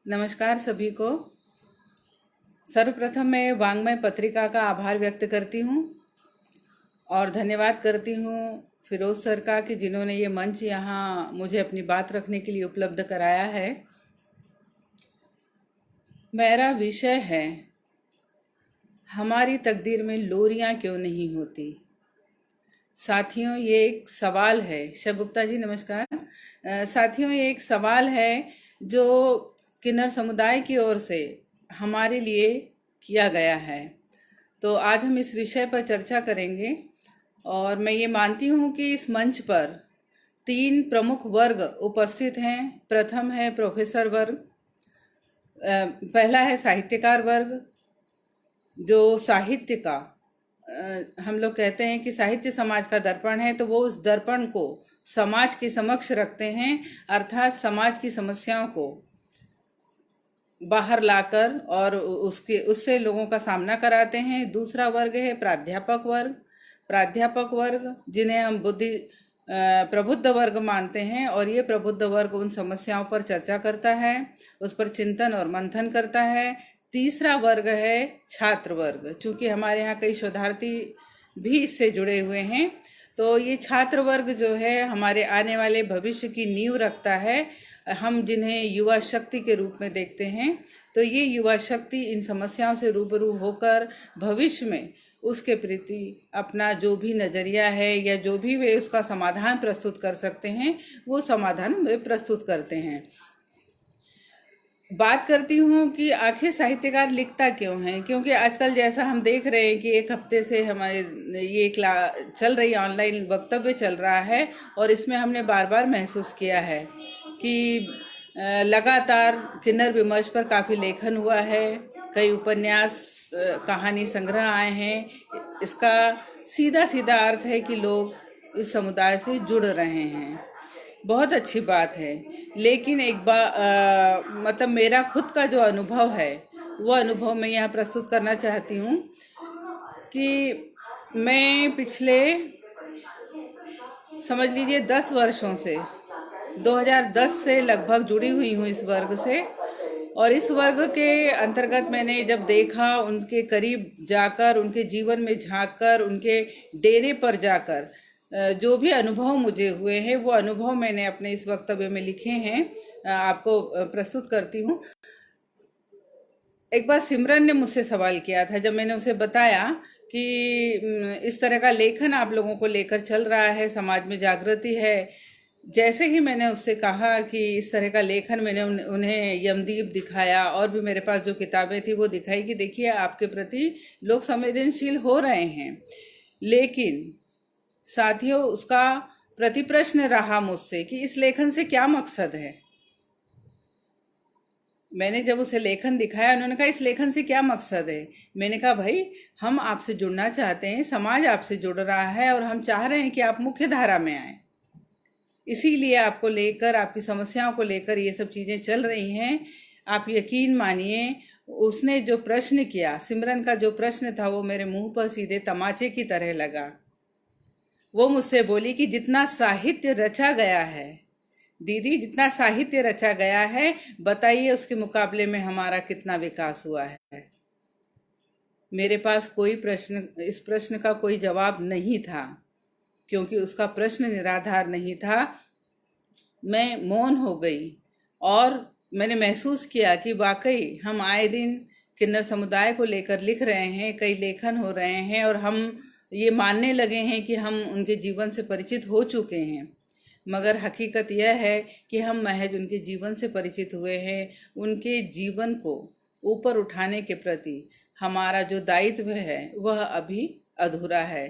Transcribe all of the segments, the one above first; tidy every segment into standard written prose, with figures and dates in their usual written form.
नमस्कार सभी को। सर्वप्रथम मैं वांग्मय पत्रिका का आभार व्यक्त करती हूँ और धन्यवाद करती हूँ फिरोज सर का कि जिन्होंने ये मंच यहाँ मुझे अपनी बात रखने के लिए उपलब्ध कराया है। मेरा विषय है, हमारी तकदीर में लोरियां क्यों नहीं होती। साथियों, ये एक सवाल है। शगुप्ता जी नमस्कार। साथियों, ये एक सवाल है जो किन्नर समुदाय की ओर से हमारे लिए किया गया है। तो आज हम इस विषय पर चर्चा करेंगे और मैं ये मानती हूँ कि इस मंच पर 3 प्रमुख वर्ग उपस्थित हैं। प्रथम है प्रोफेसर वर्ग, पहला है साहित्यकार वर्ग, जो साहित्य का हम लोग कहते हैं कि साहित्य समाज का दर्पण है, तो वो उस दर्पण को समाज के समक्ष रखते हैं, अर्थात समाज की समस्याओं को बाहर लाकर और उससे लोगों का सामना कराते हैं। दूसरा वर्ग है प्राध्यापक वर्ग। प्राध्यापक वर्ग जिन्हें हम बुद्धि प्रबुद्ध वर्ग मानते हैं, और ये प्रबुद्ध वर्ग उन समस्याओं पर चर्चा करता है, उस पर चिंतन और मंथन करता है। तीसरा वर्ग है छात्र वर्ग। चूंकि हमारे यहाँ कई शोधार्थी भी इससे जुड़े हुए हैं, तो ये छात्र वर्ग जो है हमारे आने वाले भविष्य की नींव रखता है। हम जिन्हें युवा शक्ति के रूप में देखते हैं, तो ये युवा शक्ति इन समस्याओं से रूबरू होकर भविष्य में उसके प्रति अपना जो भी नज़रिया है या जो भी वे उसका समाधान प्रस्तुत कर सकते हैं, वो समाधान वे प्रस्तुत करते हैं। बात करती हूँ कि आखिर साहित्यकार लिखता क्यों है, क्योंकि आजकल जैसा हम देख रहे हैं कि एक हफ्ते से हमारे ये चल रही ऑनलाइन वक्तव्य चल रहा है, और इसमें हमने बार बार महसूस किया है कि लगातार किन्नर विमर्श पर काफ़ी लेखन हुआ है, कई उपन्यास कहानी संग्रह आए हैं। इसका सीधा सीधा अर्थ है कि लोग इस समुदाय से जुड़ रहे हैं। बहुत अच्छी बात है, लेकिन एक बार मतलब मेरा खुद का जो अनुभव है, वो अनुभव मैं यहाँ प्रस्तुत करना चाहती हूँ कि मैं पिछले समझ लीजिए 10 वर्षों से 2010 से लगभग जुड़ी हुई हूँ इस वर्ग से। और इस वर्ग के अंतर्गत मैंने जब देखा, उनके करीब जाकर, उनके जीवन में झांककर, उनके डेरे पर जाकर जो भी अनुभव मुझे हुए हैं, वो अनुभव मैंने अपने इस वक्तव्य में लिखे हैं, आपको प्रस्तुत करती हूँ। एक बार सिमरन ने मुझसे सवाल किया था, जब मैंने उसे बताया कि इस तरह का लेखन आप लोगों को लेकर चल रहा है, समाज में जागृति है। जैसे ही मैंने उससे कहा कि इस तरह का लेखन, मैंने उन्हें यमदीप दिखाया और भी मेरे पास जो किताबें थी वो दिखाई कि देखिए आपके प्रति लोग संवेदनशील हो रहे हैं। लेकिन साथियों, उसका प्रतिप्रश्न रहा मुझसे कि इस लेखन से क्या मकसद है। मैंने जब उसे लेखन दिखाया, उन्होंने कहा इस लेखन से क्या मकसद है। मैंने कहा भाई, हम आपसे जुड़ना चाहते हैं, समाज आपसे जुड़ रहा है और हम चाह रहे हैं कि आप मुख्य धारा में आए। इसीलिए आपको लेकर, आपकी समस्याओं को लेकर ये सब चीज़ें चल रही हैं। आप यकीन मानिए, उसने जो प्रश्न किया, सिमरन का जो प्रश्न था, वो मेरे मुंह पर सीधे तमाचे की तरह लगा। वो मुझसे बोली कि जितना साहित्य रचा गया है दीदी, जितना साहित्य रचा गया है, बताइए उसके मुकाबले में हमारा कितना विकास हुआ है। मेरे पास इस प्रश्न का कोई जवाब नहीं था, क्योंकि उसका प्रश्न निराधार नहीं था। मैं मौन हो गई और मैंने महसूस किया कि वाकई हम आए दिन किन्नर समुदाय को लेकर लिख रहे हैं, कई लेखन हो रहे हैं, और हम ये मानने लगे हैं कि हम उनके जीवन से परिचित हो चुके हैं। मगर हकीकत यह है कि हम महज उनके जीवन से परिचित हुए हैं। उनके जीवन को ऊपर उठाने के प्रति हमारा जो दायित्व है वह अभी अधूरा है।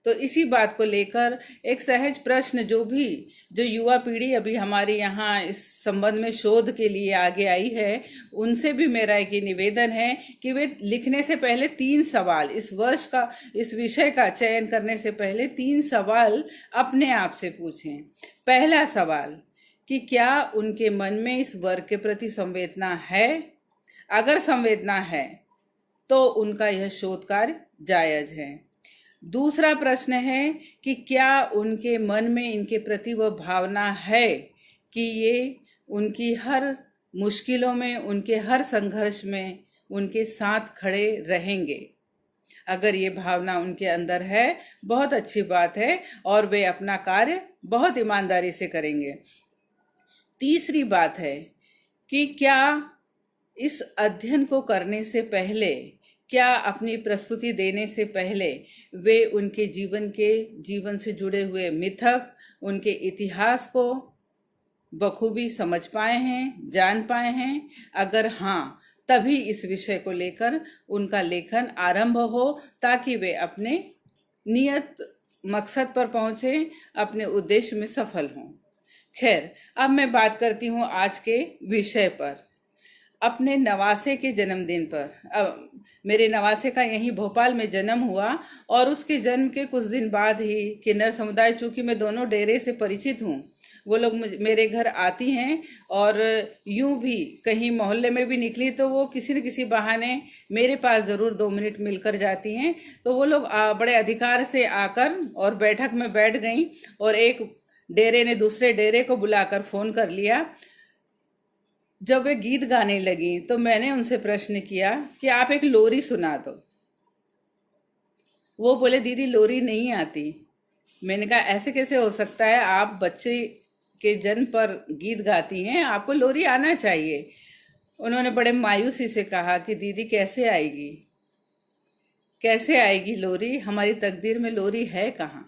तो इसी बात को लेकर एक सहज प्रश्न, जो युवा पीढ़ी अभी हमारे यहाँ इस संबंध में शोध के लिए आगे आई है, उनसे भी मेरा एक निवेदन है कि वे लिखने से पहले 3 सवाल, इस विषय का चयन करने से पहले 3 सवाल अपने आप से पूछें। पहला सवाल कि क्या उनके मन में इस वर्ग के प्रति संवेदना है। अगर संवेदना है तो उनका यह शोध कार्य जायज है। दूसरा प्रश्न है कि क्या उनके मन में इनके प्रति वह भावना है कि ये उनकी हर मुश्किलों में, उनके हर संघर्ष में उनके साथ खड़े रहेंगे। अगर ये भावना उनके अंदर है, बहुत अच्छी बात है, और वे अपना कार्य बहुत ईमानदारी से करेंगे। तीसरी बात है कि क्या इस अध्ययन को करने से पहले, क्या अपनी प्रस्तुति देने से पहले वे उनके जीवन से जुड़े हुए मिथक, उनके इतिहास को बखूबी समझ पाए हैं, जान पाए हैं? अगर हाँ, तभी इस विषय को लेकर उनका लेखन आरंभ हो, ताकि वे अपने नियत मकसद पर पहुंचे, अपने उद्देश्य में सफल हों। खैर, अब मैं बात करती हूँ आज के विषय पर। अपने नवासे के जन्मदिन पर, मेरे नवासे का यहीं भोपाल में जन्म हुआ, और उसके जन्म के कुछ दिन बाद ही किन्नर समुदाय, चूंकि मैं दोनों डेरे से परिचित हूँ, वो लोग मेरे घर आती हैं, और यूं भी कहीं मोहल्ले में भी निकली तो वो किसी न किसी बहाने मेरे पास ज़रूर 2 मिनट मिलकर जाती हैं। तो वो लोग बड़े अधिकार से आकर और बैठक में बैठ गईं, और एक डेरे ने दूसरे डेरे को बुलाकर फ़ोन कर लिया। जब वे गीत गाने लगी तो मैंने उनसे प्रश्न किया कि आप एक लोरी सुना दो। वो बोले, दीदी लोरी नहीं आती। मैंने कहा, ऐसे कैसे हो सकता है, आप बच्चे के जन्म पर गीत गाती हैं, आपको लोरी आना चाहिए। उन्होंने बड़े मायूसी से कहा कि दीदी कैसे आएगी, कैसे आएगी लोरी, हमारी तकदीर में लोरी है कहाँ।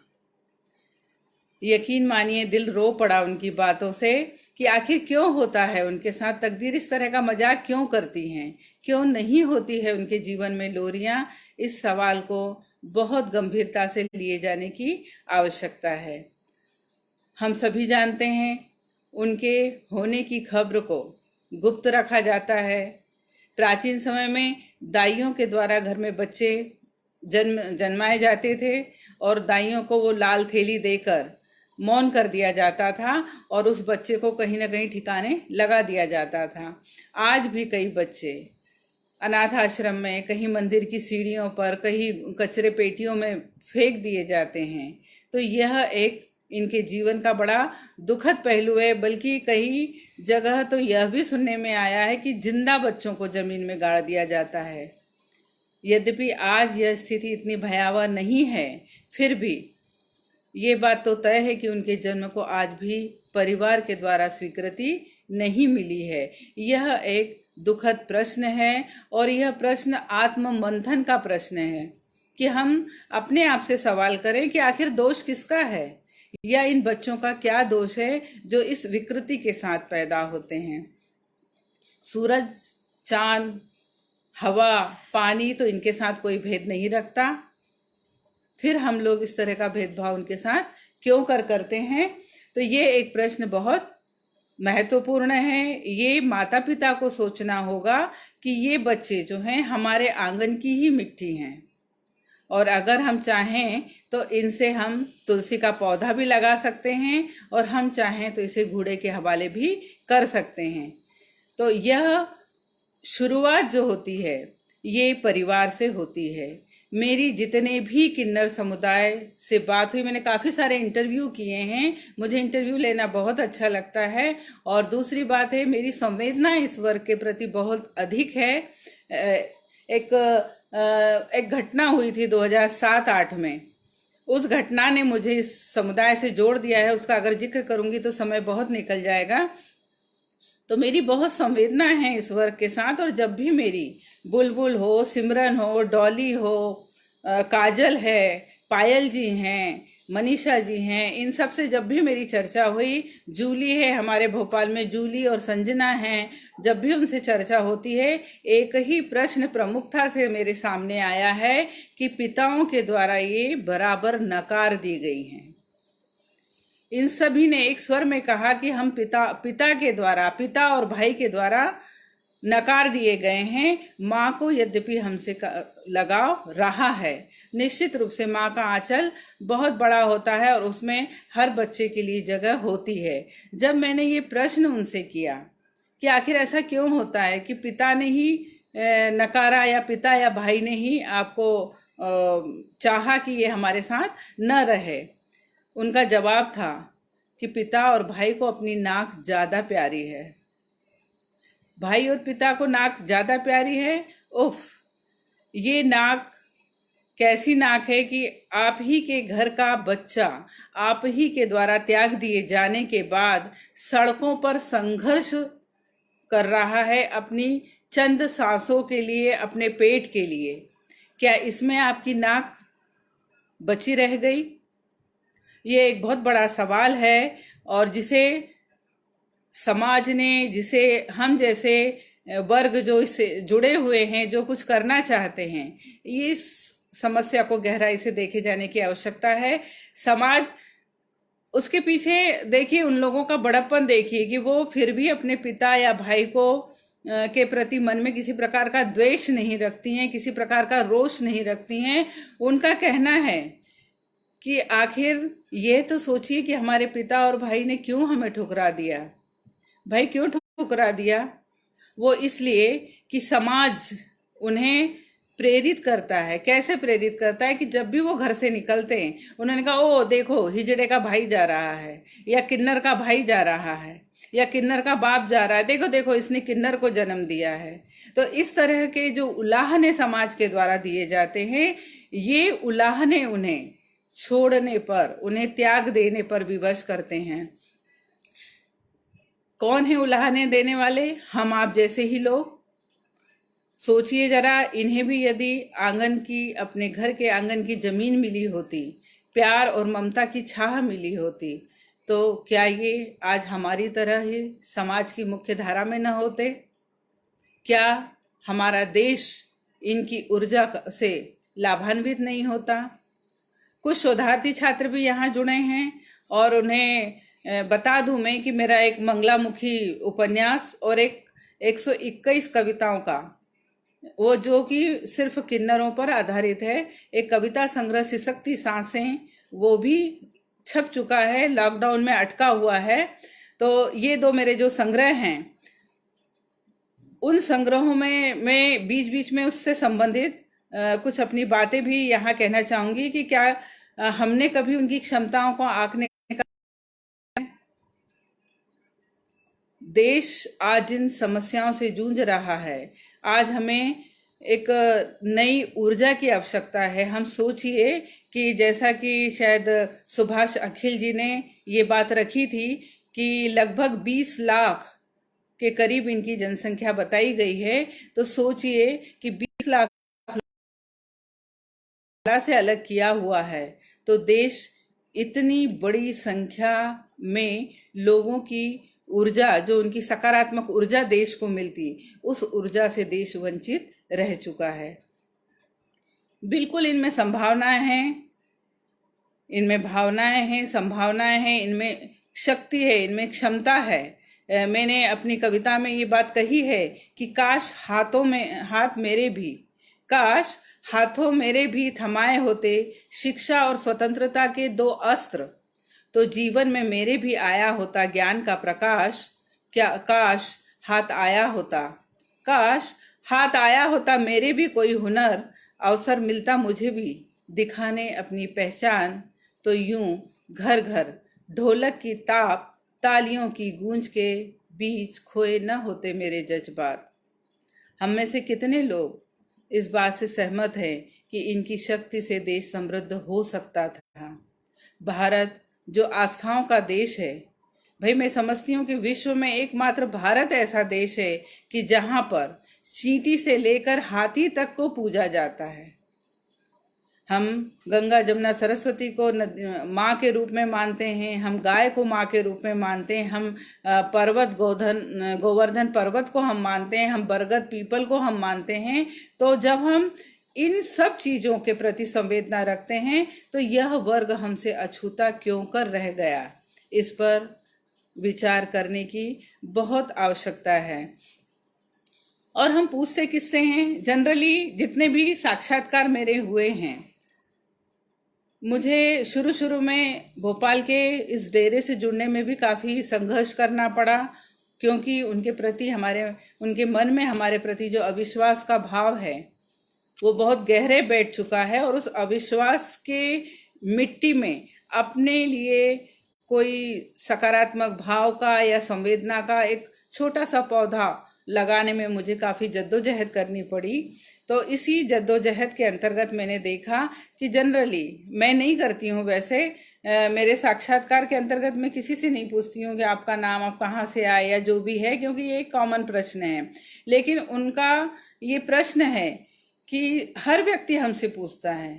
यकीन मानिए, दिल रो पड़ा उनकी बातों से कि आखिर क्यों होता है उनके साथ, तकदीर इस तरह का मजाक क्यों करती हैं, क्यों नहीं होती है उनके जीवन में लोरियां। इस सवाल को बहुत गंभीरता से लिए जाने की आवश्यकता है। हम सभी जानते हैं, उनके होने की खबर को गुप्त रखा जाता है। प्राचीन समय में दाइयों के द्वारा घर में बच्चे जन्माए जाते थे, और दाइयों को वो लाल थैली देकर मौन कर दिया जाता था, और उस बच्चे को कहीं ना कहीं ठिकाने लगा दिया जाता था। आज भी कई बच्चे अनाथ आश्रम में, कहीं मंदिर की सीढ़ियों पर, कहीं कचरे पेटियों में फेंक दिए जाते हैं। तो यह एक इनके जीवन का बड़ा दुखद पहलू है। बल्कि कई जगह तो यह भी सुनने में आया है कि जिंदा बच्चों को जमीन में गाड़ दिया जाता है। यद्यपि आज यह स्थिति इतनी भयावह नहीं है, फिर भी ये बात तो तय है कि उनके जन्म को आज भी परिवार के द्वारा स्वीकृति नहीं मिली है। यह एक दुखद प्रश्न है, और यह प्रश्न आत्म मंथन का प्रश्न है कि हम अपने आप से सवाल करें कि आखिर दोष किसका है, या इन बच्चों का क्या दोष है जो इस विकृति के साथ पैदा होते हैं। सूरज, चांद, हवा, पानी तो इनके साथ कोई भेद नहीं रखता, फिर हम लोग इस तरह का भेदभाव उनके साथ क्यों करते हैं? तो ये एक प्रश्न बहुत महत्वपूर्ण है। ये माता पिता को सोचना होगा कि ये बच्चे जो हैं हमारे आंगन की ही मिट्टी हैं, और अगर हम चाहें तो इनसे हम तुलसी का पौधा भी लगा सकते हैं, और हम चाहें तो इसे घूड़े के हवाले भी कर सकते हैं। तो यह शुरुआत जो होती है ये परिवार से होती है। मेरी जितने भी किन्नर समुदाय से बात हुई, मैंने काफ़ी सारे इंटरव्यू किए हैं, मुझे इंटरव्यू लेना बहुत अच्छा लगता है। और दूसरी बात है, मेरी संवेदना इस वर्ग के प्रति बहुत अधिक है। एक घटना हुई थी 2007-8 में। उस घटना ने मुझे इस समुदाय से जोड़ दिया है। उसका अगर जिक्र करूंगी तो समय बहुत निकल जाएगा। तो मेरी बहुत संवेदना है इस वर्ग के साथ, और जब भी मेरी बुलबुल हो, सिमरन हो, डॉली हो, काजल है, पायल जी हैं, मनीषा जी हैं, इन सब से जब भी मेरी चर्चा हुई, जूली है हमारे भोपाल में, जूली और संजना हैं, जब भी उनसे चर्चा होती है, एक ही प्रश्न प्रमुखता से मेरे सामने आया है कि पिताओं के द्वारा ये बराबर नकार दी गई हैं। इन सभी ने एक स्वर में कहा कि हम पिता के द्वारा, पिता और भाई के द्वारा नकार दिए गए हैं। माँ को यद्यपि हमसे लगाव रहा है। निश्चित रूप से माँ का आंचल बहुत बड़ा होता है, और उसमें हर बच्चे के लिए जगह होती है। जब मैंने ये प्रश्न उनसे किया कि आखिर ऐसा क्यों होता है कि पिता ने ही नकारा, या पिता या भाई ने ही आपको चाहा कि ये हमारे साथ न रहे, उनका जवाब था कि पिता और भाई को अपनी नाक ज़्यादा प्यारी है। भाई और पिता को नाक ज्यादा प्यारी है। उफ, ये नाक कैसी नाक है कि आप ही के घर का बच्चा आप ही के द्वारा त्याग दिए जाने के बाद सड़कों पर संघर्ष कर रहा है अपनी चंद सांसों के लिए, अपने पेट के लिए। क्या इसमें आपकी नाक बची रह गई? ये एक बहुत बड़ा सवाल है, और जिसे समाज ने, जिसे हम जैसे वर्ग जो इससे जुड़े हुए हैं, जो कुछ करना चाहते हैं, इस समस्या को गहराई से देखे जाने की आवश्यकता है। समाज, उसके पीछे देखिए उन लोगों का बड़प्पन देखिए कि वो फिर भी अपने पिता या भाई को के प्रति मन में किसी प्रकार का द्वेष नहीं रखती हैं, किसी प्रकार का रोष नहीं रखती हैं। उनका कहना है कि आखिर ये तो सोचिए कि हमारे पिता और भाई ने क्यों हमें ठुकरा दिया। भाई क्यों ठुकरा दिया? वो इसलिए कि समाज उन्हें प्रेरित करता है। कैसे प्रेरित करता है कि जब भी वो घर से निकलते हैं, उन्होंने कहा, ओ देखो हिजड़े का भाई जा रहा है, या किन्नर का भाई जा रहा है, या किन्नर का बाप जा रहा है, देखो देखो इसने किन्नर को जन्म दिया है। तो इस तरह के जो उलाहने समाज के द्वारा दिए जाते हैं, ये उलाहने उन्हें छोड़ने पर, उन्हें त्याग देने पर विवश करते हैं। कौन है उलाहने देने वाले? हम आप जैसे ही लोग। सोचिए जरा, इन्हें भी यदि आंगन की, अपने घर के आंगन की जमीन मिली होती, प्यार और ममता की छाह मिली होती, तो क्या ये आज हमारी तरह ही समाज की मुख्य धारा में न होते? क्या हमारा देश इनकी ऊर्जा से लाभान्वित नहीं होता? कुछ शोधार्थी छात्र भी यहाँ जुड़े हैं, और उन्हें बता दूं मैं कि मेरा एक मंगलामुखी उपन्यास और एक 121 कविताओं का, वो जो कि सिर्फ किन्नरों पर आधारित है, एक कविता संग्रह सिसकती सांसें, वो भी छप चुका है, लॉकडाउन में अटका हुआ है। तो ये दो मेरे जो संग्रह हैं, उन संग्रहों में मैं बीच बीच में उससे संबंधित कुछ अपनी बातें भी यहाँ कहना चाहूंगी कि क्या हमने कभी उनकी क्षमताओं को आंकने का। देश आज जिन समस्याओं से जूझ रहा है, आज हमें एक नई ऊर्जा की आवश्यकता है। हम सोचिए कि जैसा कि शायद सुभाष अखिल जी ने ये बात रखी थी कि लगभग 20 लाख के करीब इनकी जनसंख्या बताई गई है, तो सोचिए कि 20 लाख से अलग किया हुआ है, तो देश इतनी बड़ी संख्या में लोगों की ऊर्जा, जो उनकी सकारात्मक ऊर्जा देश को मिलती, उस ऊर्जा से देश वंचित रह चुका है। बिल्कुल इनमें संभावनाएं हैं, इनमें भावनाएं हैं, संभावनाएं हैं, इनमें शक्ति है, इनमें क्षमता है। मैंने अपनी कविता में ये बात कही है कि काश हाथ मेरे भी, काश हाथों मेरे भी थमाए होते शिक्षा और स्वतंत्रता के 2 अस्त्र, तो जीवन में मेरे भी आया होता ज्ञान का प्रकाश। क्या काश हाथ आया होता, काश हाथ आया होता मेरे भी कोई हुनर, अवसर मिलता मुझे भी दिखाने अपनी पहचान, तो यूं घर घर ढोलक की ताप, तालियों की गूंज के बीच खोए न होते मेरे जज्बात। हम में से कितने लोग इस बात से सहमत हैं कि इनकी शक्ति से देश समृद्ध हो सकता था। भारत जो आस्थाओं का देश है, भाई मैं समझती हूँ कि विश्व में एकमात्र भारत ऐसा देश है कि जहां पर चींटी से लेकर हाथी तक को पूजा जाता है। हम गंगा जमुना सरस्वती को माँ के रूप में मानते हैं, हम गाय को माँ के रूप में मानते हैं, हम पर्वत गोवर्धन पर्वत को हम मानते हैं, हम बरगद पीपल को हम मानते हैं। तो जब हम इन सब चीजों के प्रति संवेदना रखते हैं, तो यह वर्ग हमसे अछूता क्यों कर रह गया, इस पर विचार करने की बहुत आवश्यकता है। और हम पूछते किससे हैं? जनरली जितने भी साक्षात्कार मेरे हुए हैं, मुझे शुरू शुरू में भोपाल के इस डेरे से जुड़ने में भी काफ़ी संघर्ष करना पड़ा, क्योंकि उनके प्रति उनके मन में हमारे प्रति जो अविश्वास का भाव है वो बहुत गहरे बैठ चुका है, और उस अविश्वास के मिट्टी में अपने लिए कोई सकारात्मक भाव का या संवेदना का एक छोटा सा पौधा लगाने में मुझे काफ़ी जद्दोजहद करनी पड़ी। तो इसी जद्दोजहद के अंतर्गत मैंने देखा कि जनरली मैं नहीं करती हूँ वैसे, मेरे साक्षात्कार के अंतर्गत मैं किसी से नहीं पूछती हूँ कि आपका नाम, आप कहाँ से आए या जो भी है, क्योंकि ये एक कॉमन प्रश्न है। लेकिन उनका ये प्रश्न है कि हर व्यक्ति हमसे पूछता है।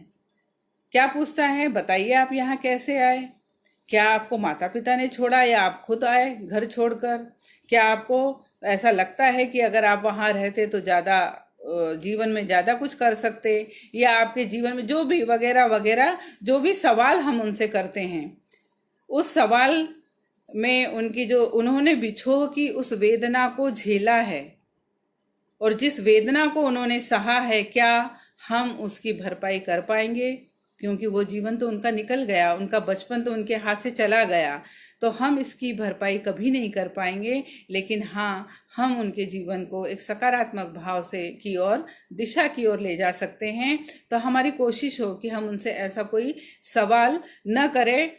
क्या पूछता है? बताइए आप यहाँ कैसे आए? क्या आपको माता पिता ने छोड़ा या आप खुद आए घर छोड़कर? क्या आपको ऐसा लगता है कि अगर आप वहाँ रहते तो ज़्यादा जीवन में ज़्यादा कुछ कर सकते, या आपके जीवन में जो भी वगैरह वगैरह जो भी सवाल हम उनसे करते हैं, उस सवाल में उनकी जो उन्होंने विछोह की उस वेदना को झेला है और जिस वेदना को उन्होंने सहा है, क्या हम उसकी भरपाई कर पाएंगे? क्योंकि वो जीवन तो उनका निकल गया, उनका बचपन तो उनके हाथ से चला गया, तो हम इसकी भरपाई कभी नहीं कर पाएंगे। लेकिन हाँ, हम उनके जीवन को एक सकारात्मक भाव से की ओर, दिशा की ओर ले जा सकते हैं। तो हमारी कोशिश हो कि हम उनसे ऐसा कोई सवाल न करें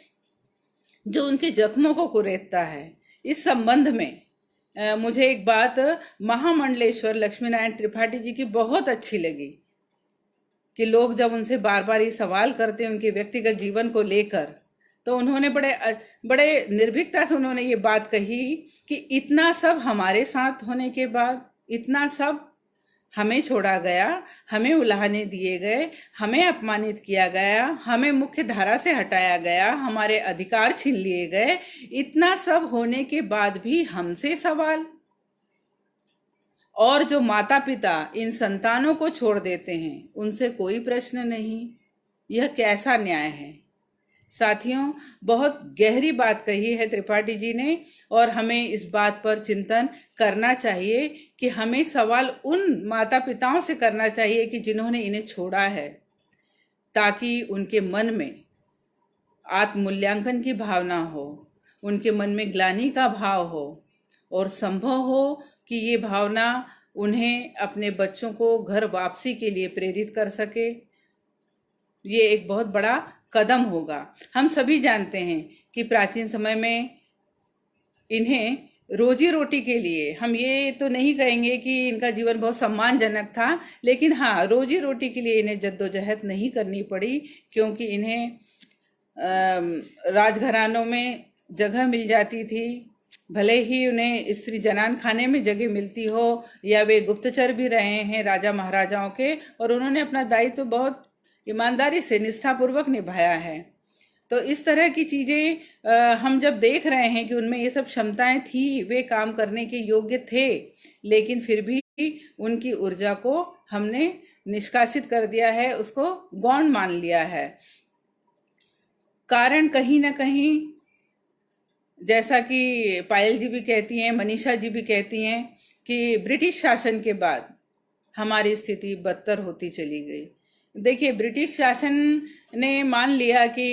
जो उनके जख्मों को कुरेदता है। इस संबंध में मुझे एक बात महामंडलेश्वर लक्ष्मीनारायण त्रिपाठी जी की बहुत अच्छी लगी कि लोग जब उनसे बार बार ये सवाल करते हैं उनके व्यक्तिगत जीवन को लेकर, तो उन्होंने बड़े निर्भीकता से उन्होंने ये बात कही कि इतना सब हमारे साथ होने के बाद, इतना सब हमें छोड़ा गया, हमें उलाहने दिए गए, हमें अपमानित किया गया, हमें मुख्य धारा से हटाया गया, हमारे अधिकार छीन लिए गए, इतना सब होने के बाद भी हमसे सवाल। और जो माता पिता इन संतानों को छोड़ देते हैं उनसे कोई प्रश्न नहीं। यह कैसा न्याय है? साथियों, बहुत गहरी बात कही है त्रिपाठी जी ने, और हमें इस बात पर चिंतन करना चाहिए कि हमें सवाल उन माता पिताओं से करना चाहिए कि जिन्होंने इन्हें छोड़ा है, ताकि उनके मन में आत्ममूल्यांकन की भावना हो, उनके मन में ग्लानि का भाव हो, और संभव हो कि ये भावना उन्हें अपने बच्चों को घर वापसी के लिए प्रेरित कर सके। ये एक बहुत बड़ा कदम होगा। हम सभी जानते हैं कि प्राचीन समय में इन्हें रोजी रोटी के लिए, हम ये तो नहीं कहेंगे कि इनका जीवन बहुत सम्मानजनक था, लेकिन हाँ, रोजी रोटी के लिए इन्हें जद्दोजहद नहीं करनी पड़ी, क्योंकि इन्हें राजघरानों में जगह मिल जाती थी। भले ही उन्हें स्त्री जनान खाने में जगह मिलती हो, या वे गुप्तचर भी रहे हैं राजा महाराजाओं के, और उन्होंने अपना दायित्व तो बहुत ईमानदारी से निष्ठापूर्वक निभाया है। तो इस तरह की चीज़ें हम जब देख रहे हैं कि उनमें ये सब क्षमताएं थी, वे काम करने के योग्य थे, लेकिन फिर भी उनकी ऊर्जा को हमने निष्कासित कर दिया है, उसको गौण मान लिया है। कारण कहीं ना कहीं, जैसा कि पायल जी भी कहती हैं, मनीषा जी भी कहती हैं, कि ब्रिटिश शासन के बाद हमारी स्थिति बदतर होती चली गई। देखिए, ब्रिटिश शासन ने मान लिया कि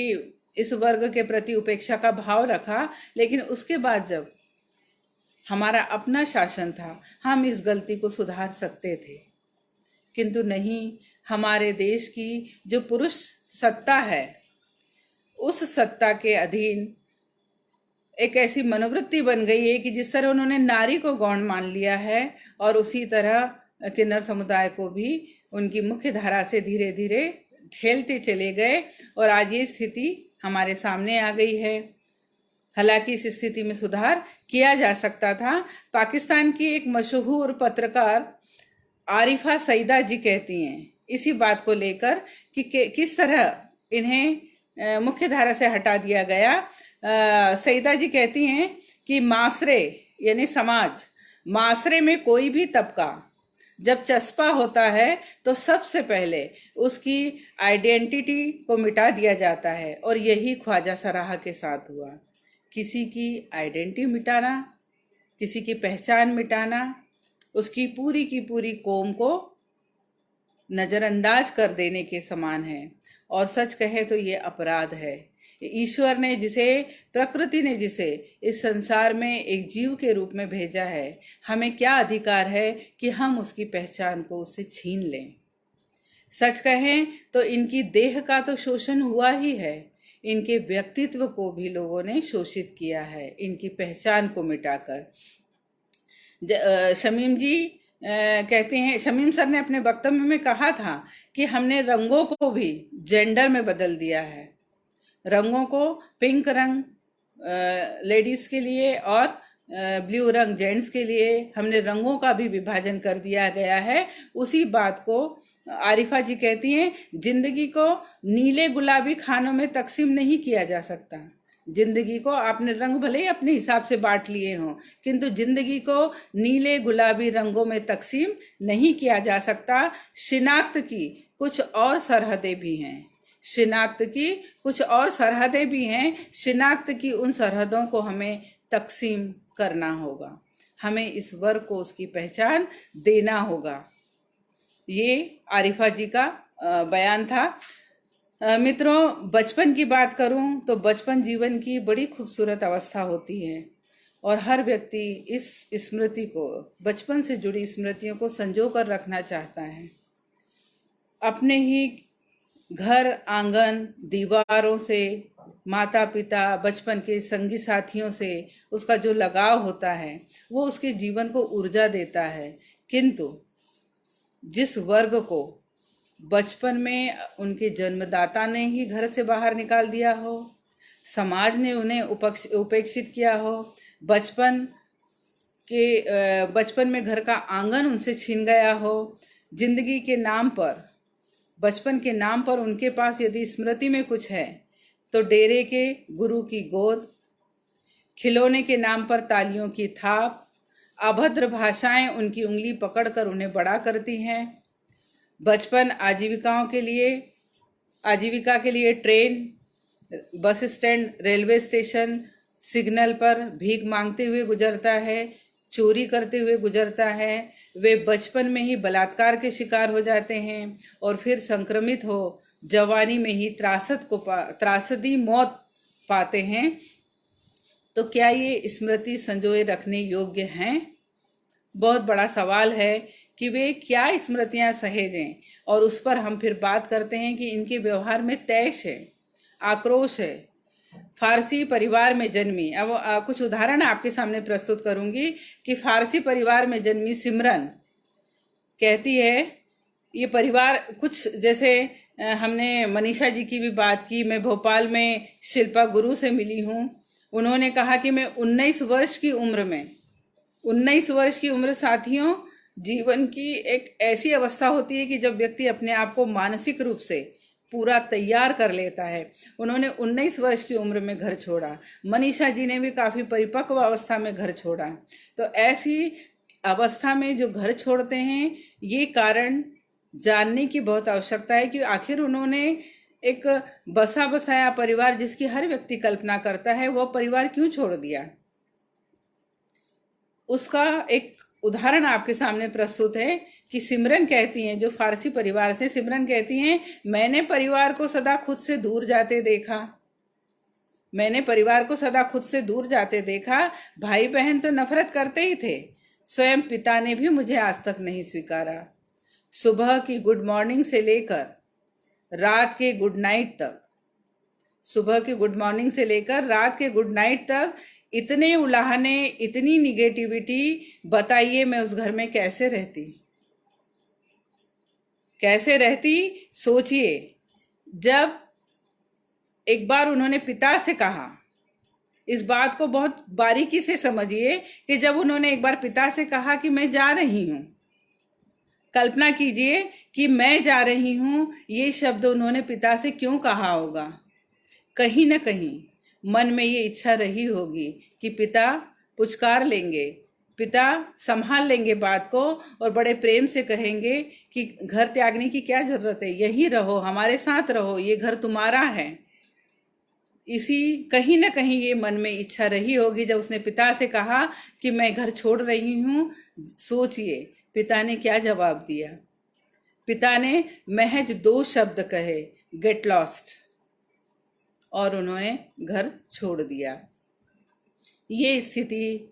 इस वर्ग के प्रति उपेक्षा का भाव रखा, लेकिन उसके बाद जब हमारा अपना शासन था, हम इस गलती को सुधार सकते थे, किंतु नहीं। हमारे देश की जो पुरुष सत्ता है, उस सत्ता के अधीन एक ऐसी मनोवृत्ति बन गई है कि जिस तरह उन्होंने नारी को गौण मान लिया है, और उसी तरह किन्नर समुदाय को भी उनकी मुख्य धारा से धीरे धीरे ढेलते चले गए, और आज ये स्थिति हमारे सामने आ गई है। हालांकि इस स्थिति में सुधार किया जा सकता था। पाकिस्तान की एक मशहूर पत्रकार आरिफा सईदा जी कहती हैं इसी बात को लेकर कि किस तरह इन्हें मुख्य धारा से हटा दिया गया। सईदा जी कहती हैं कि मासरे यानी समाज, मासरे में कोई भी तबका जब चस्पा होता है तो सबसे पहले उसकी आइडेंटिटी को मिटा दिया जाता है, और यही ख्वाजा सराह के साथ हुआ। किसी की आइडेंटिटी मिटाना, किसी की पहचान मिटाना, उसकी पूरी की पूरी कौम को नज़रअंदाज कर देने के समान है, और सच कहें तो ये अपराध है। ईश्वर ने जिसे, प्रकृति ने जिसे इस संसार में एक जीव के रूप में भेजा है, हमें क्या अधिकार है कि हम उसकी पहचान को उससे छीन लें। सच कहें तो इनकी देह का तो शोषण हुआ ही है, इनके व्यक्तित्व को भी लोगों ने शोषित किया है, इनकी पहचान को मिटाकर। शमीम जी कहते हैं, शमीम सर ने अपने वक्तव्य में कहा था कि हमने रंगों को भी जेंडर में बदल दिया है। रंगों को पिंक रंग लेडीज के लिए और ब्लू रंग जेंट्स के लिए हमने रंगों का भी विभाजन कर दिया गया है। उसी बात को आरिफा जी कहती हैं, जिंदगी को नीले गुलाबी खानों में तकसीम नहीं किया जा सकता। जिंदगी को आपने रंग भले ही अपने हिसाब से बांट लिए हों, किंतु जिंदगी को नीले गुलाबी रंगों में तकसीम नहीं किया जा सकता। शिनाख्त की कुछ और सरहदें भी हैं। शिनाख्त की कुछ और सरहदें भी हैं। शिनाख्त की उन सरहदों को हमें तकसीम करना होगा। हमें इस वर्ग को उसकी पहचान देना होगा। ये आरिफा जी का बयान था। मित्रों, बचपन की बात करूं तो बचपन जीवन की बड़ी खूबसूरत अवस्था होती है और हर व्यक्ति इस स्मृति को, बचपन से जुड़ी स्मृतियों को संजो कर रखना चाहता है। अपने ही घर आंगन दीवारों से, माता पिता, बचपन के संगी साथियों से उसका जो लगाव होता है वो उसके जीवन को ऊर्जा देता है। किंतु जिस वर्ग को बचपन में उनके जन्मदाता ने ही घर से बाहर निकाल दिया हो, समाज ने उन्हें उपेक्षित किया हो, बचपन में घर का आंगन उनसे छीन गया हो, जिंदगी के नाम पर, बचपन के नाम पर उनके पास यदि स्मृति में कुछ है तो डेरे के गुरु की गोद, खिलौने के नाम पर तालियों की थाप, अभद्र भाषाएं उनकी उंगली पकड़कर उन्हें बड़ा करती हैं। बचपन आजीविका के लिए train, bus stand, railway station, signal पर भीख मांगते हुए गुजरता है, चोरी करते हुए गुजरता है। वे बचपन में ही बलात्कार के शिकार हो जाते हैं और फिर संक्रमित हो जवानी में ही त्रासदी मौत पाते हैं। तो क्या ये स्मृति संजोए रखने योग्य हैं? बहुत बड़ा सवाल है कि वे क्या स्मृतियां सहेजें। और उस पर हम फिर बात करते हैं कि इनके व्यवहार में तैश है, आक्रोश है। फारसी परिवार में जन्मी, अब कुछ उदाहरण आपके सामने प्रस्तुत करूंगी कि फारसी परिवार में जन्मी सिमरन कहती है, ये परिवार कुछ जैसे हमने मनीषा जी की भी बात की। मैं भोपाल में शिल्पा गुरु से मिली हूँ। उन्होंने कहा कि मैं 19 वर्ष की उम्र साथियों, जीवन की एक ऐसी अवस्था होती है कि जब व्यक्ति अपने आप को मानसिक रूप से पूरा तैयार कर लेता है। उन्होंने 19 वर्ष की उम्र में घर छोड़ा। मनीषा जी ने भी काफी परिपक्व अवस्था में घर छोड़ा। तो ऐसी अवस्था में जो घर छोड़ते हैं, ये कारण जानने की बहुत आवश्यकता है कि आखिर उन्होंने एक बसा बसाया परिवार जिसकी हर व्यक्ति कल्पना करता है, वह परिवार क्यों छोड़ दिया। उसका एक उदाहरण आपके सामने प्रस्तुत है कि सिमरन कहती हैं, जो फारसी परिवार से, सिमरन कहती हैं, मैंने परिवार को सदा खुद से दूर जाते देखा। भाई बहन तो नफरत करते ही थे, स्वयं पिता ने भी मुझे आज तक नहीं स्वीकारा। सुबह की गुड मॉर्निंग से लेकर रात के गुड नाइट तक इतने उलाहने, इतनी निगेटिविटी, बताइए मैं उस घर में कैसे रहती। सोचिए, जब एक बार उन्होंने पिता से कहा, इस बात को बहुत बारीकी से समझिए कि जब उन्होंने एक बार पिता से कहा कि मैं जा रही हूं, कल्पना कीजिए कि मैं जा रही हूं, ये शब्द उन्होंने पिता से क्यों कहा होगा। कहीं ना कहीं मन में ये इच्छा रही होगी कि पिता पुचकार लेंगे, पिता संभाल लेंगे बात को और बड़े प्रेम से कहेंगे कि घर त्यागने की क्या जरूरत है, यहीं रहो, हमारे साथ रहो, ये घर तुम्हारा है। कहीं ना कहीं ये मन में इच्छा रही होगी जब उसने पिता से कहा कि मैं घर छोड़ रही हूं। सोचिए पिता ने क्या जवाब दिया। पिता ने महज 2 शब्द कहे, गेट लॉस्ट, और उन्होंने घर छोड़ दिया। ये स्थिति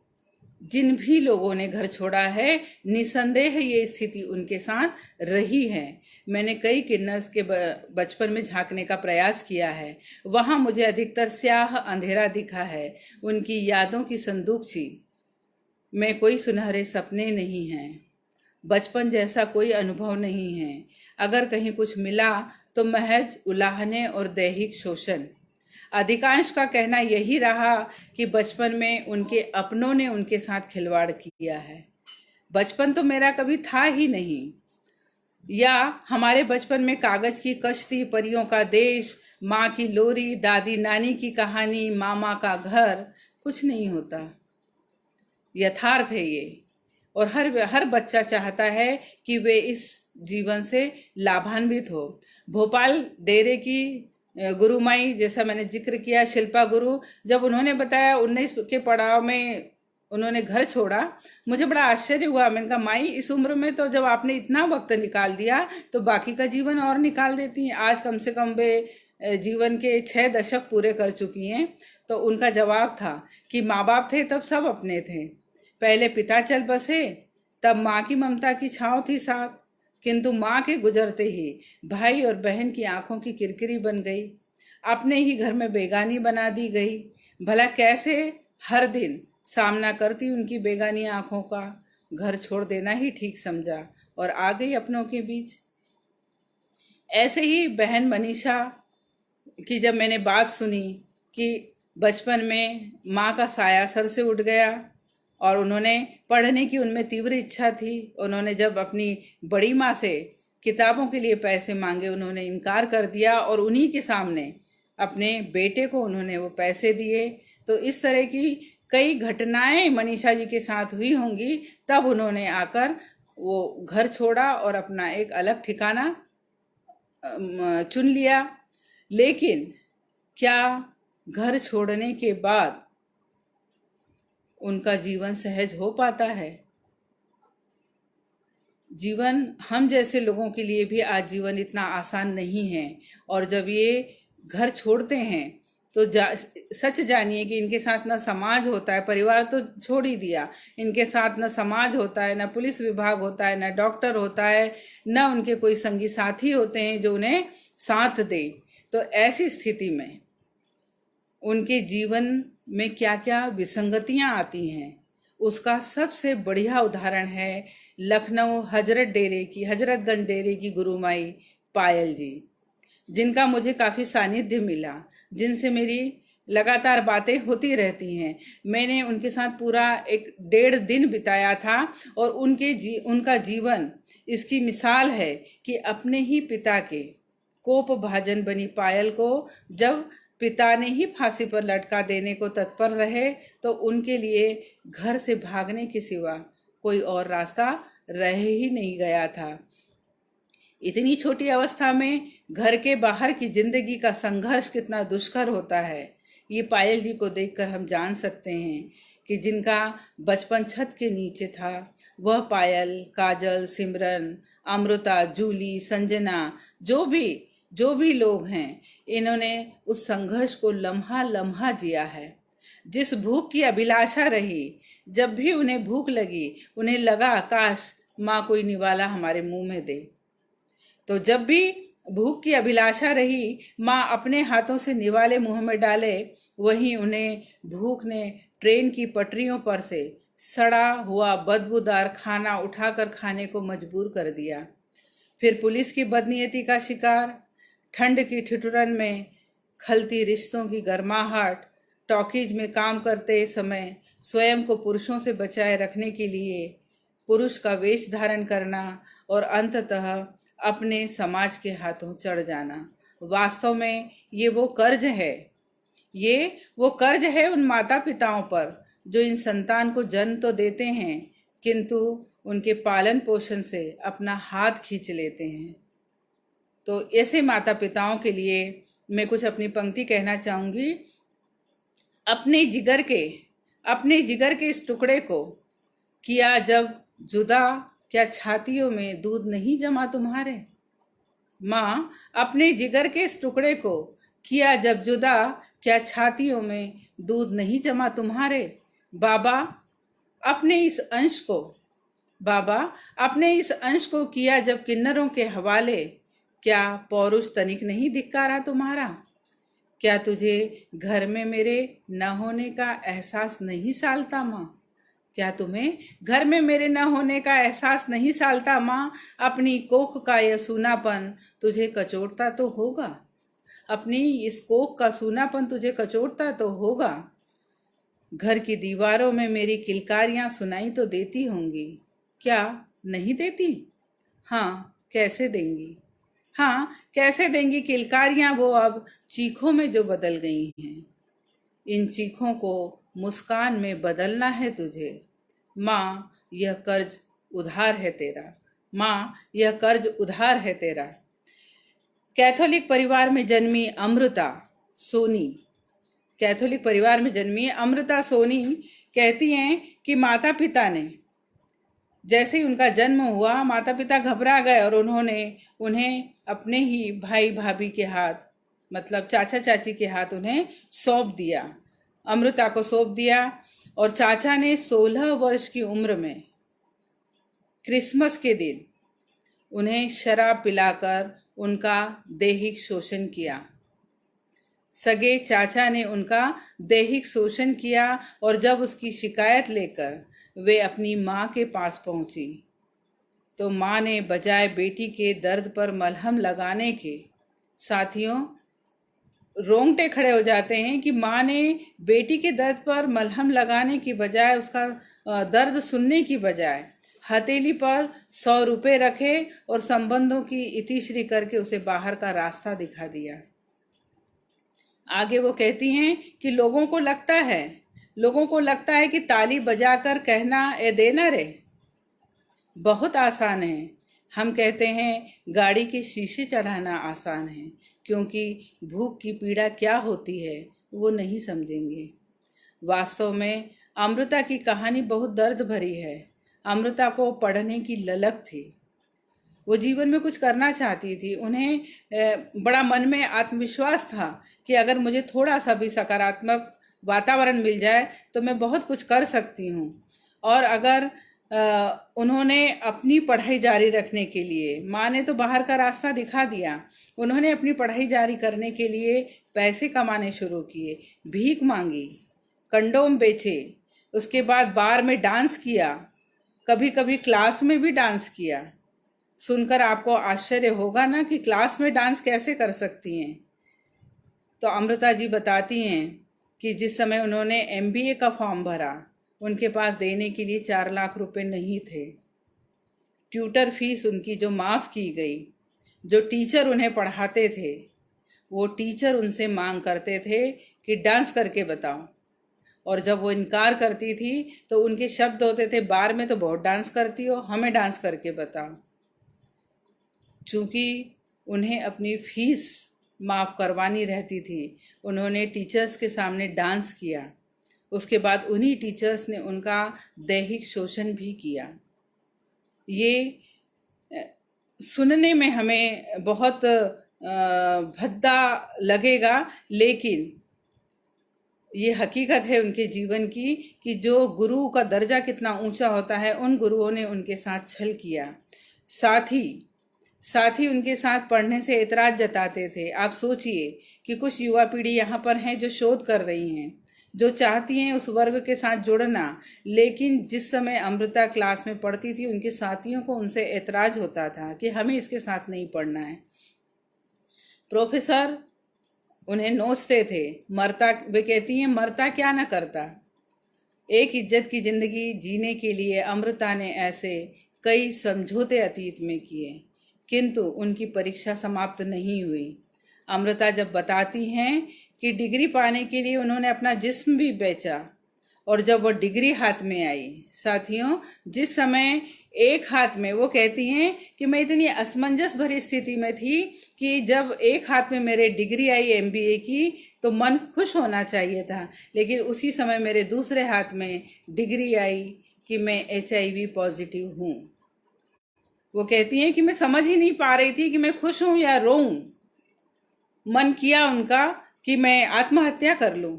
जिन भी लोगों ने घर छोड़ा है, निसंदेह ये स्थिति उनके साथ रही है। मैंने कई किन्नर्स के बचपन में झांकने का प्रयास किया है। वहां मुझे अधिकतर स्याह अंधेरा दिखा है, उनकी यादों की संदूकची। में कोई सुनहरे सपने नहीं हैं, बचपन जैसा कोई अनुभव नहीं है। अगर कहीं कुछ मिला तो महज उलाहने और दैहिक शोषण। अधिकांश का कहना यही रहा कि बचपन में उनके अपनों ने उनके साथ खिलवाड़ किया है। बचपन तो मेरा कभी था ही नहीं। या हमारे बचपन में कागज की कश्ती, परियों का देश, माँ की लोरी, दादी नानी की कहानी, मामा का घर, कुछ नहीं होता। यथार्थ है ये। और हर बच्चा चाहता है कि वे इस जीवन से लाभान्वित हो। भोपाल डेरे की गुरुमाई, जैसा मैंने जिक्र किया, शिल्पा गुरु, जब उन्होंने बताया 19 के पड़ाव में उन्होंने घर छोड़ा, मुझे बड़ा आश्चर्य हुआ। मैंने कहा, माई, इस उम्र में तो जब आपने इतना वक्त निकाल दिया तो बाकी का जीवन और निकाल देती हैं। आज कम से कम वे जीवन के 6 दशक पूरे कर चुकी हैं। तो उनका जवाब था कि माँ बाप थे तब सब अपने थे, पहले पिता चल बसे तब माँ की ममता की छाँव थी साथ, किंतु माँ के गुजरते ही भाई और बहन की आंखों की किरकिरी बन गई, अपने ही घर में बेगानी बना दी गई। भला कैसे हर दिन सामना करती उनकी बेगानी आंखों का। घर छोड़ देना ही ठीक समझा और आ गई अपनों के बीच। ऐसे ही बहन मनीषा की जब मैंने बात सुनी कि बचपन में माँ का साया सर से उठ गया और उन्होंने पढ़ने की उनमें तीव्र इच्छा थी, उन्होंने जब अपनी बड़ी माँ से किताबों के लिए पैसे मांगे, उन्होंने इनकार कर दिया और उन्हीं के सामने अपने बेटे को उन्होंने वो पैसे दिए। तो इस तरह की कई घटनाएं मनीषा जी के साथ हुई होंगी, तब उन्होंने आकर वो घर छोड़ा और अपना एक अलग ठिकाना चुन लिया। लेकिन क्या घर छोड़ने के बाद उनका जीवन सहज हो पाता है? जीवन हम जैसे लोगों के लिए भी आज जीवन इतना आसान नहीं है। और जब ये घर छोड़ते हैं तो सच जानिए कि इनके साथ ना समाज होता है, परिवार तो छोड़ ही दिया, इनके साथ ना समाज होता है, ना पुलिस विभाग होता है, ना डॉक्टर होता है, ना उनके कोई संगी साथी होते हैं जो उन्हें साथ दे। तो ऐसी स्थिति में उनके जीवन में क्या क्या विसंगतियां आती हैं, उसका सबसे बढ़िया उदाहरण है लखनऊ हजरतगंज डेरे की गुरुमाई पायल जी, जिनका मुझे काफ़ी सानिध्य मिला, जिनसे मेरी लगातार बातें होती रहती हैं। मैंने उनके साथ पूरा 1.5 दिन बिताया था और उनका जीवन इसकी मिसाल है कि अपने ही पिता के कोप भाजन बनी पायल को जब पिता ने ही फांसी पर लटका देने को तत्पर रहे तो उनके लिए घर से भागने के सिवा कोई और रास्ता रह ही नहीं गया था। इतनी छोटी अवस्था में घर के बाहर की जिंदगी का संघर्ष कितना दुष्कर होता है, ये पायल जी को देखकर हम जान सकते हैं कि जिनका बचपन छत के नीचे था, वह पायल, काजल, सिमरन, अमृता, जूली, संजना, जो भी लोग हैं, इन्होंने उस संघर्ष को लम्हा लम्हा जिया है। जिस भूख की अभिलाषा रही, जब भी उन्हें भूख लगी, उन्हें लगा काश माँ कोई निवाला हमारे मुंह में दे। तो जब भी भूख की अभिलाषा रही, माँ अपने हाथों से निवाले मुंह में डाले, वहीं उन्हें भूख ने ट्रेन की पटरियों पर से सड़ा हुआ बदबूदार खाना उठाकर खाने को मजबूर कर दिया। फिर पुलिस की बदनीयती का शिकार, ठंड की ठिठुरन में खलती रिश्तों की गर्माहट, टॉकीज में काम करते समय स्वयं को पुरुषों से बचाए रखने के लिए पुरुष का वेश धारण करना और अंततः अपने समाज के हाथों चढ़ जाना। वास्तव में ये वो कर्ज है उन माता पिताओं पर जो इन संतान को जन्म तो देते हैं किंतु उनके पालन पोषण से अपना हाथ खींच लेते हैं। तो ऐसे माता पिताओं के लिए मैं कुछ अपनी पंक्ति कहना चाहूंगी। अपने जिगर के इस टुकड़े को किया जब जुदा, क्या छातियों में दूध नहीं जमा तुम्हारे? माँ, अपने जिगर के इस टुकड़े को किया जब जुदा, क्या छातियों में दूध नहीं जमा तुम्हारे? बाबा, अपने इस अंश को किया जब किन्नरों के हवाले, क्या पौरुष तनिक नहीं धिक्कारा तुम्हारा? क्या तुझे घर में मेरे न होने का एहसास नहीं सालता माँ? क्या तुम्हें घर में मेरे न होने का एहसास नहीं सालता माँ? अपनी कोख का यह सूनापन तुझे कचोटता तो होगा, अपनी इस कोख का सूनापन तुझे कचोटता तो होगा। घर की दीवारों में मेरी किलकारियां सुनाई तो देती होंगी, क्या नहीं देती? हाँ कैसे देंगी, हाँ कैसे देंगी किलकारियां वो अब चीखों में जो बदल गई हैं। इन चीखों को मुस्कान में बदलना है तुझे। माँ यह कर्ज उधार है तेरा, माँ यह कर्ज उधार है तेरा। कैथोलिक परिवार में जन्मी अमृता सोनी, कैथोलिक परिवार में जन्मी अमृता सोनी कहती हैं कि माता पिता ने, जैसे ही उनका जन्म हुआ माता पिता घबरा गए और उन्होंने उन्हें अपने ही भाई भाभी के हाथ, मतलब चाचा चाची के हाथ उन्हें सौंप दिया, अमृता को सौंप दिया। और चाचा ने 16 वर्ष की उम्र में क्रिसमस के दिन उन्हें शराब पिलाकर उनका दैहिक शोषण किया। सगे चाचा ने उनका दैहिक शोषण किया और जब उसकी शिकायत लेकर वे अपनी माँ के पास पहुंची तो माँ ने बजाय बेटी के दर्द पर मलहम लगाने के, साथियों रोंगटे खड़े हो जाते हैं कि माँ ने बेटी के दर्द पर मलहम लगाने की बजाय, उसका दर्द सुनने की बजाय हथेली पर 100 रुपए रखे और संबंधों की इतिश्री करके उसे बाहर का रास्ता दिखा दिया। आगे वो कहती हैं कि लोगों को लगता है कि ताली बजाकर कहना ए देना रे बहुत आसान है। हम कहते हैं गाड़ी के शीशे चढ़ाना आसान है, क्योंकि भूख की पीड़ा क्या होती है वो नहीं समझेंगे। वास्तव में अमृता की कहानी बहुत दर्द भरी है। अमृता को पढ़ने की ललक थी, वो जीवन में कुछ करना चाहती थी। उन्हें बड़ा मन में आत्मविश्वास था कि अगर मुझे थोड़ा सा भी सकारात्मक वातावरण मिल जाए तो मैं बहुत कुछ कर सकती हूँ। और अगर उन्होंने अपनी पढ़ाई जारी रखने के लिए, माँ ने तो बाहर का रास्ता दिखा दिया, उन्होंने अपनी पढ़ाई जारी करने के लिए पैसे कमाने शुरू किए, भीख मांगी, कंडोम बेचे, उसके बाद बार में डांस किया, कभी कभी क्लास में भी डांस किया। सुनकर आपको आश्चर्य होगा ना कि क्लास में डांस कैसे कर सकती हैं। तो अमृता जी बताती हैं कि जिस समय उन्होंने MBA का फॉर्म भरा, उनके पास देने के लिए 4 लाख रुपए नहीं थे। ट्यूटर फीस उनकी जो माफ़ की गई, जो टीचर उन्हें पढ़ाते थे, वो टीचर उनसे मांग करते थे कि डांस करके बताओ। और जब वो इनकार करती थी तो उनके शब्द होते थे, बार में तो बहुत डांस करती हो, हमें डांस करके बताओ। चूँकि उन्हें अपनी फीस माफ़ करवानी रहती थी, उन्होंने टीचर्स के सामने डांस किया। उसके बाद उन्हीं टीचर्स ने उनका दैहिक शोषण भी किया। ये सुनने में हमें बहुत भद्दा लगेगा, लेकिन ये हकीकत है उनके जीवन की कि जो गुरु का दर्जा कितना ऊंचा होता है, उन गुरुओं ने उनके साथ छल किया। साथ ही उनके साथ पढ़ने से एतराज जताते थे। आप सोचिए कि कुछ युवा पीढ़ी यहाँ पर हैं जो शोध कर रही हैं, जो चाहती हैं उस वर्ग के साथ जुड़ना, लेकिन जिस समय अमृता क्लास में पढ़ती थी उनके साथियों को उनसे एतराज होता था कि हमें इसके साथ नहीं पढ़ना है। प्रोफेसर उन्हें नोचते थे, मरता, वे कहती हैं मरता क्या न करता। एक इज्जत की जिंदगी जीने के लिए अमृता ने ऐसे कई समझौते अतीत में किए, किंतु उनकी परीक्षा समाप्त नहीं हुई। अमृता जब बताती हैं कि डिग्री पाने के लिए उन्होंने अपना जिस्म भी बेचा, और जब वो डिग्री हाथ में आई, साथियों जिस समय एक हाथ में, वो कहती हैं कि मैं इतनी असमंजस भरी स्थिति में थी कि जब एक हाथ में मेरे डिग्री आई MBA की तो मन खुश होना चाहिए था, लेकिन उसी समय मेरे दूसरे हाथ में डिग्री आई कि मैं HIV पॉजिटिव हूँ। वो कहती हैं कि मैं समझ ही नहीं पा रही थी कि मैं खुश हूँ या रोऊं। मन किया उनका कि मैं आत्महत्या कर लूं।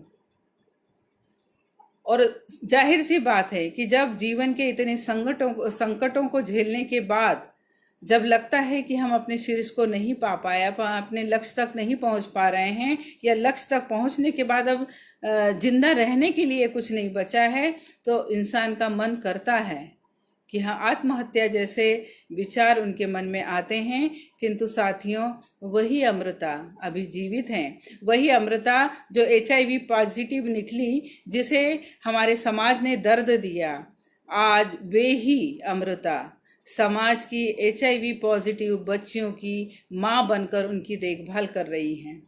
और जाहिर सी बात है कि जब जीवन के इतने संकटों को झेलने के बाद जब लगता है कि हम अपने शीर्ष को नहीं पा पाए, अपने लक्ष्य तक नहीं पहुंच पा रहे हैं, या लक्ष्य तक पहुंचने के बाद अब जिंदा रहने के लिए कुछ नहीं बचा है, तो इंसान का मन करता है कि हाँ, आत्महत्या जैसे विचार उनके मन में आते हैं। किंतु साथियों, वही अमृता अभी जीवित हैं, वही अमृता जो HIV पॉजिटिव निकली, जिसे हमारे समाज ने दर्द दिया, आज वे ही अमृता समाज की HIV पॉजिटिव बच्चियों की माँ बनकर उनकी देखभाल कर रही हैं।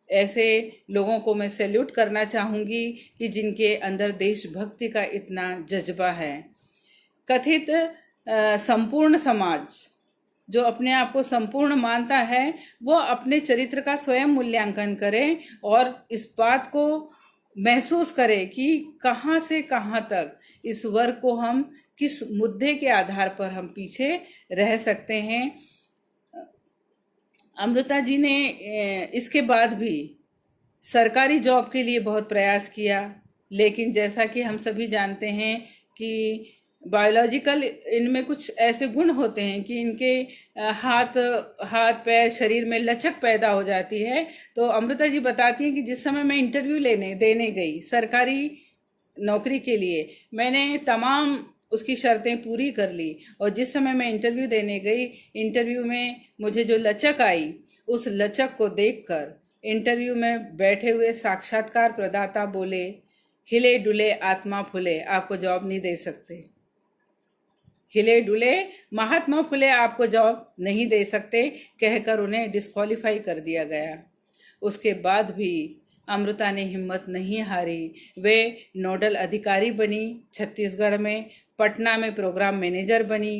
ऐसे लोगों को मैं सैल्यूट करना चाहूँगी कि जिनके अंदर देशभक्ति का इतना जज्बा है। कथित संपूर्ण समाज जो अपने आप को संपूर्ण मानता है, वो अपने चरित्र का स्वयं मूल्यांकन करे और इस बात को महसूस करे कि कहाँ से कहाँ तक इस वर्ग को हम किस मुद्दे के आधार पर हम पीछे रह सकते हैं। अमृता जी ने इसके बाद भी सरकारी जॉब के लिए बहुत प्रयास किया, लेकिन जैसा कि हम सभी जानते हैं कि बायोलॉजिकल इनमें कुछ ऐसे गुण होते हैं कि इनके हाथ पैर शरीर में लचक पैदा हो जाती है। तो अमृता जी बताती हैं कि जिस समय मैं इंटरव्यू देने गई सरकारी नौकरी के लिए, मैंने तमाम उसकी शर्तें पूरी कर ली, और जिस समय मैं इंटरव्यू देने गई, इंटरव्यू में मुझे जो लचक आई, उस लचक को देखकर इंटरव्यू में बैठे हुए साक्षात्कार प्रदाता बोले, हिले डुले आत्मा फुले, आपको जॉब नहीं दे सकते। हिले डुले महात्मा फुले आपको जॉब नहीं दे सकते, कहकर उन्हें डिस्क्वालीफाई कर दिया गया। उसके बाद भी अमृता ने हिम्मत नहीं हारी। वे नोडल अधिकारी बनी छत्तीसगढ़ में, पटना में प्रोग्राम मैनेजर बनी।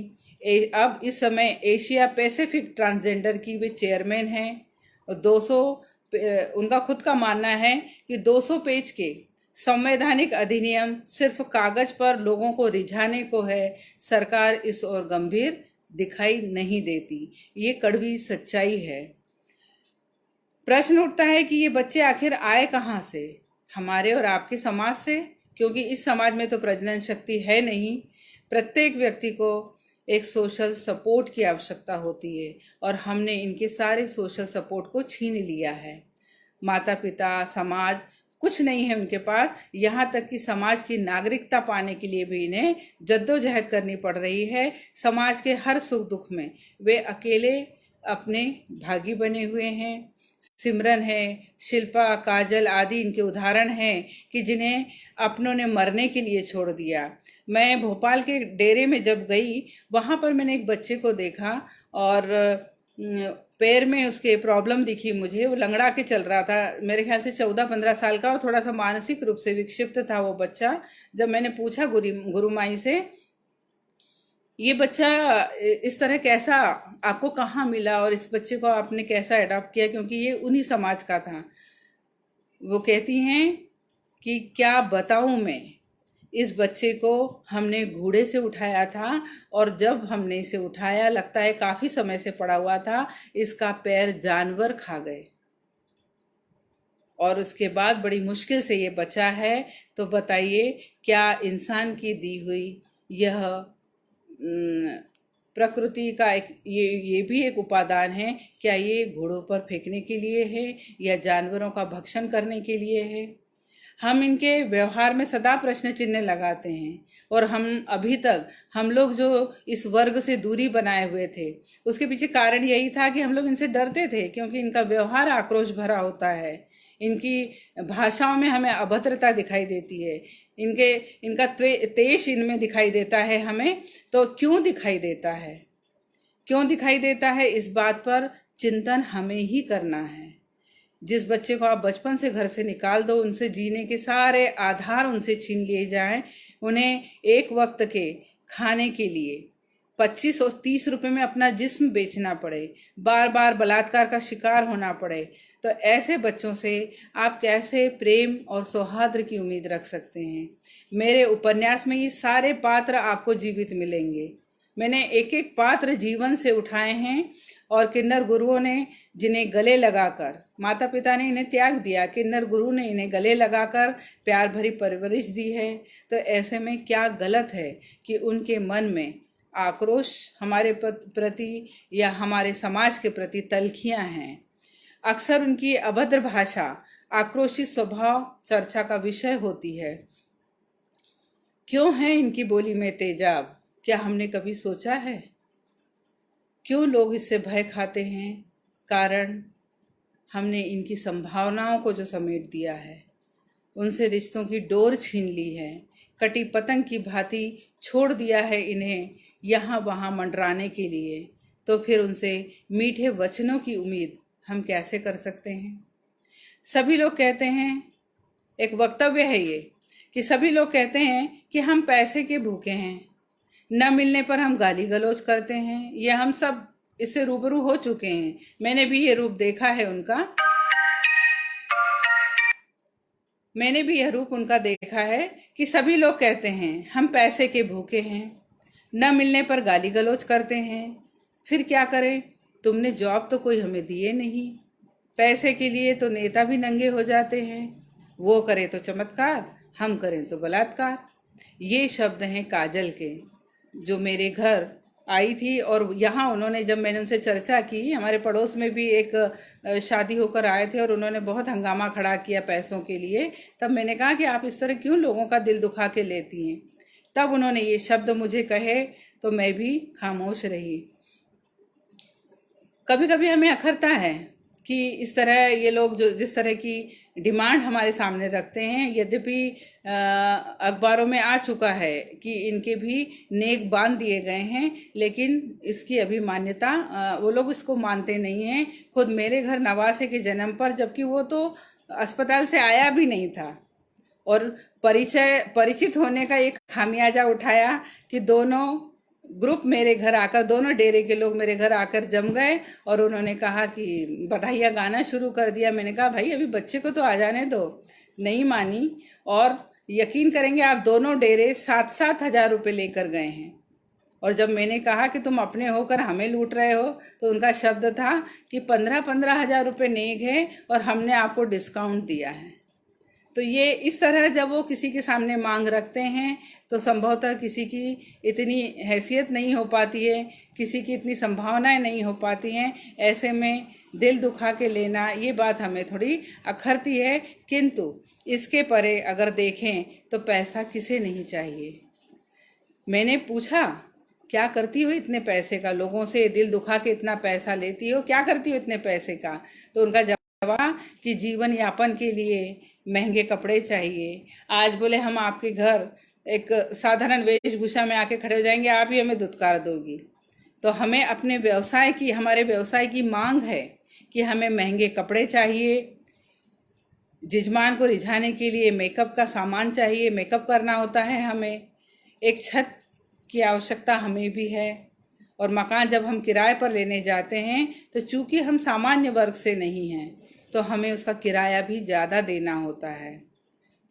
अब इस समय एशिया पैसिफिक ट्रांसजेंडर की वे चेयरमैन हैं। और 200 उनका खुद का मानना है कि 200 पेज के संवैधानिक अधिनियम सिर्फ कागज पर लोगों को रिझाने को है, सरकार इस ओर गंभीर दिखाई नहीं देती। ये कड़वी सच्चाई है। प्रश्न उठता है कि ये बच्चे आखिर आए कहाँ से? हमारे और आपके समाज से, क्योंकि इस समाज में तो प्रजनन शक्ति है नहीं। प्रत्येक व्यक्ति को एक सोशल सपोर्ट की आवश्यकता होती है, और हमने इनके सारे सोशल सपोर्ट को छीन लिया है। माता पिता समाज कुछ नहीं है उनके पास, यहाँ तक कि समाज की नागरिकता पाने के लिए भी इन्हें जद्दोजहद करनी पड़ रही है। समाज के हर सुख दुख में वे अकेले अपने भागी बने हुए हैं। सिमरन है, शिल्पा, काजल आदि इनके उदाहरण हैं कि जिन्हें अपनों ने मरने के लिए छोड़ दिया। मैं भोपाल के डेरे में जब गई, वहाँ पर मैंने एक बच्चे को देखा, और पैर में उसके प्रॉब्लम दिखी मुझे। वो लंगड़ा के चल रहा था, मेरे ख्याल से 14-15 साल का, और थोड़ा सा मानसिक रूप से विक्षिप्त था वो बच्चा। जब मैंने पूछा गुरु माई से, ये बच्चा इस तरह कैसा आपको कहाँ मिला और इस बच्चे को आपने कैसा अडॉप्ट किया, क्योंकि ये उन्हीं समाज का था। वो कहती हैं कि क्या बताऊं मैं, इस बच्चे को हमने घोड़े से उठाया था, और जब हमने इसे उठाया, लगता है काफी समय से पड़ा हुआ था, इसका पैर जानवर खा गए, और उसके बाद बड़ी मुश्किल से ये बचा है। तो बताइए, क्या इंसान की दी हुई यह प्रकृति का एक ये भी एक उपादान है? क्या ये घोड़ों पर फेंकने के लिए है या जानवरों का भक्षण करने के लिए है? हम इनके व्यवहार में सदा प्रश्न चिन्ह लगाते हैं, और हम लोग जो इस वर्ग से दूरी बनाए हुए थे, उसके पीछे कारण यही था कि हम लोग इनसे डरते थे, क्योंकि इनका व्यवहार आक्रोश भरा होता है। इनकी भाषाओं में हमें अभद्रता दिखाई देती है, इनका तेज इनमें दिखाई देता है हमें। तो क्यों दिखाई देता है, इस बात पर चिंतन हमें ही करना है। जिस बच्चे को आप बचपन से घर से निकाल दो, उनसे जीने के सारे आधार उनसे छीन लिए जाएं, उन्हें एक वक्त के खाने के लिए 25 और 30 रुपए में अपना जिस्म बेचना पड़े, बार बार बलात्कार का शिकार होना पड़े, तो ऐसे बच्चों से आप कैसे प्रेम और सौहार्द की उम्मीद रख सकते हैं? मेरे उपन्यास में ये सारे पात्र आपको जीवित मिलेंगे। मैंने एक एक पात्र जीवन से उठाए हैं, और किन्नर गुरुओं ने जिन्हें गले लगाकर, माता पिता ने इन्हें त्याग दिया, किन्नर गुरु ने इन्हें गले लगाकर प्यार भरी परवरिश दी है। तो ऐसे में क्या गलत है कि उनके मन में आक्रोश हमारे प्रति या हमारे समाज के प्रति तल्खियां हैं। अक्सर उनकी अभद्र भाषा, आक्रोशित स्वभाव चर्चा का विषय होती है। क्यों है इनकी बोली में तेजाब, क्या हमने कभी सोचा है? क्यों लोग इससे भय खाते हैं? कारण हमने इनकी संभावनाओं को जो समेट दिया है, उनसे रिश्तों की डोर छीन ली है, कटी पतंग की भांति छोड़ दिया है इन्हें यहाँ वहाँ मंडराने के लिए। तो फिर उनसे मीठे वचनों की उम्मीद हम कैसे कर सकते हैं? सभी लोग कहते हैं, एक वक्तव्य है ये, कि सभी लोग कहते हैं कि हम पैसे के भूखे हैं, न मिलने पर हम गाली गलौज करते हैं। ये हम सब इससे रूबरू हो चुके हैं। मैंने भी ये रूप देखा है उनका, मैंने भी यह रूप उनका देखा है कि सभी लोग कहते हैं हम पैसे के भूखे हैं, न मिलने पर गाली गलौज करते हैं। फिर क्या करें? तुमने जॉब तो कोई हमें दिए नहीं, पैसे के लिए तो नेता भी नंगे हो जाते हैं, वो करे तो चमत्कार, हम करें तो बलात्कार। ये शब्द हैं काजल के, जो मेरे घर आई थी। और यहाँ उन्होंने, जब मैंने उनसे चर्चा की, हमारे पड़ोस में भी एक शादी होकर आए थे और उन्होंने बहुत हंगामा खड़ा किया पैसों के लिए। तब मैंने कहा कि आप इस तरह क्यों लोगों का दिल दुखा के लेती हैं? तब उन्होंने ये शब्द मुझे कहे तो मैं भी खामोश रही। कभी कभी हमें अखरता है कि इस तरह ये लोग जो जिस तरह की डिमांड हमारे सामने रखते हैं, यद्यपि अखबारों में आ चुका है कि इनके भी नेक बांध दिए गए हैं, लेकिन इसकी अभी मान्यता वो लोग इसको मानते नहीं हैं। खुद मेरे घर नवासे के जन्म पर, जबकि वो तो अस्पताल से आया भी नहीं था, और परिचित होने का एक खामियाजा उठाया कि दोनों ग्रुप मेरे घर आकर, दोनों डेरे के लोग मेरे घर आकर जम गए और उन्होंने कहा कि बधाइयाँ गाना शुरू कर दिया। मैंने कहा भाई अभी बच्चे को तो आ जाने दो। नहीं मानी, और यकीन करेंगे आप, दोनों डेरे 7-7 हजार रुपये लेकर गए हैं। और जब मैंने कहा कि तुम अपने होकर हमें लूट रहे हो, तो उनका शब्द था कि 15-15 हजार रुपये नेक है और हमने आपको डिस्काउंट दिया है। तो ये इस तरह जब वो किसी के सामने मांग रखते हैं तो संभवतः किसी की इतनी हैसियत नहीं हो पाती है, किसी की इतनी संभावनाएं नहीं हो पाती हैं। ऐसे में दिल दुखा के लेना, ये बात हमें थोड़ी अखरती है। किंतु इसके परे अगर देखें तो पैसा किसे नहीं चाहिए। मैंने पूछा क्या करती हो इतने पैसे का, लोगों से दिल दुखा के इतना पैसा लेती हो, क्या करती हो इतने पैसे का? तो उनका जवाब कि जीवन यापन के लिए महंगे कपड़े चाहिए। आज बोले हम आपके घर एक साधारण वेशभूषा में आके खड़े हो जाएंगे, आप ही हमें दुत्कार दोगी। तो हमें अपने व्यवसाय की, हमारे व्यवसाय की मांग है कि हमें महंगे कपड़े चाहिए, जिजमान को रिझाने के लिए मेकअप का सामान चाहिए, मेकअप करना होता है हमें, एक छत की आवश्यकता हमें भी है। और मकान जब हम किराए पर लेने जाते हैं तो चूंकि हम सामान्य वर्ग से नहीं हैं, तो हमें उसका किराया भी ज़्यादा देना होता है।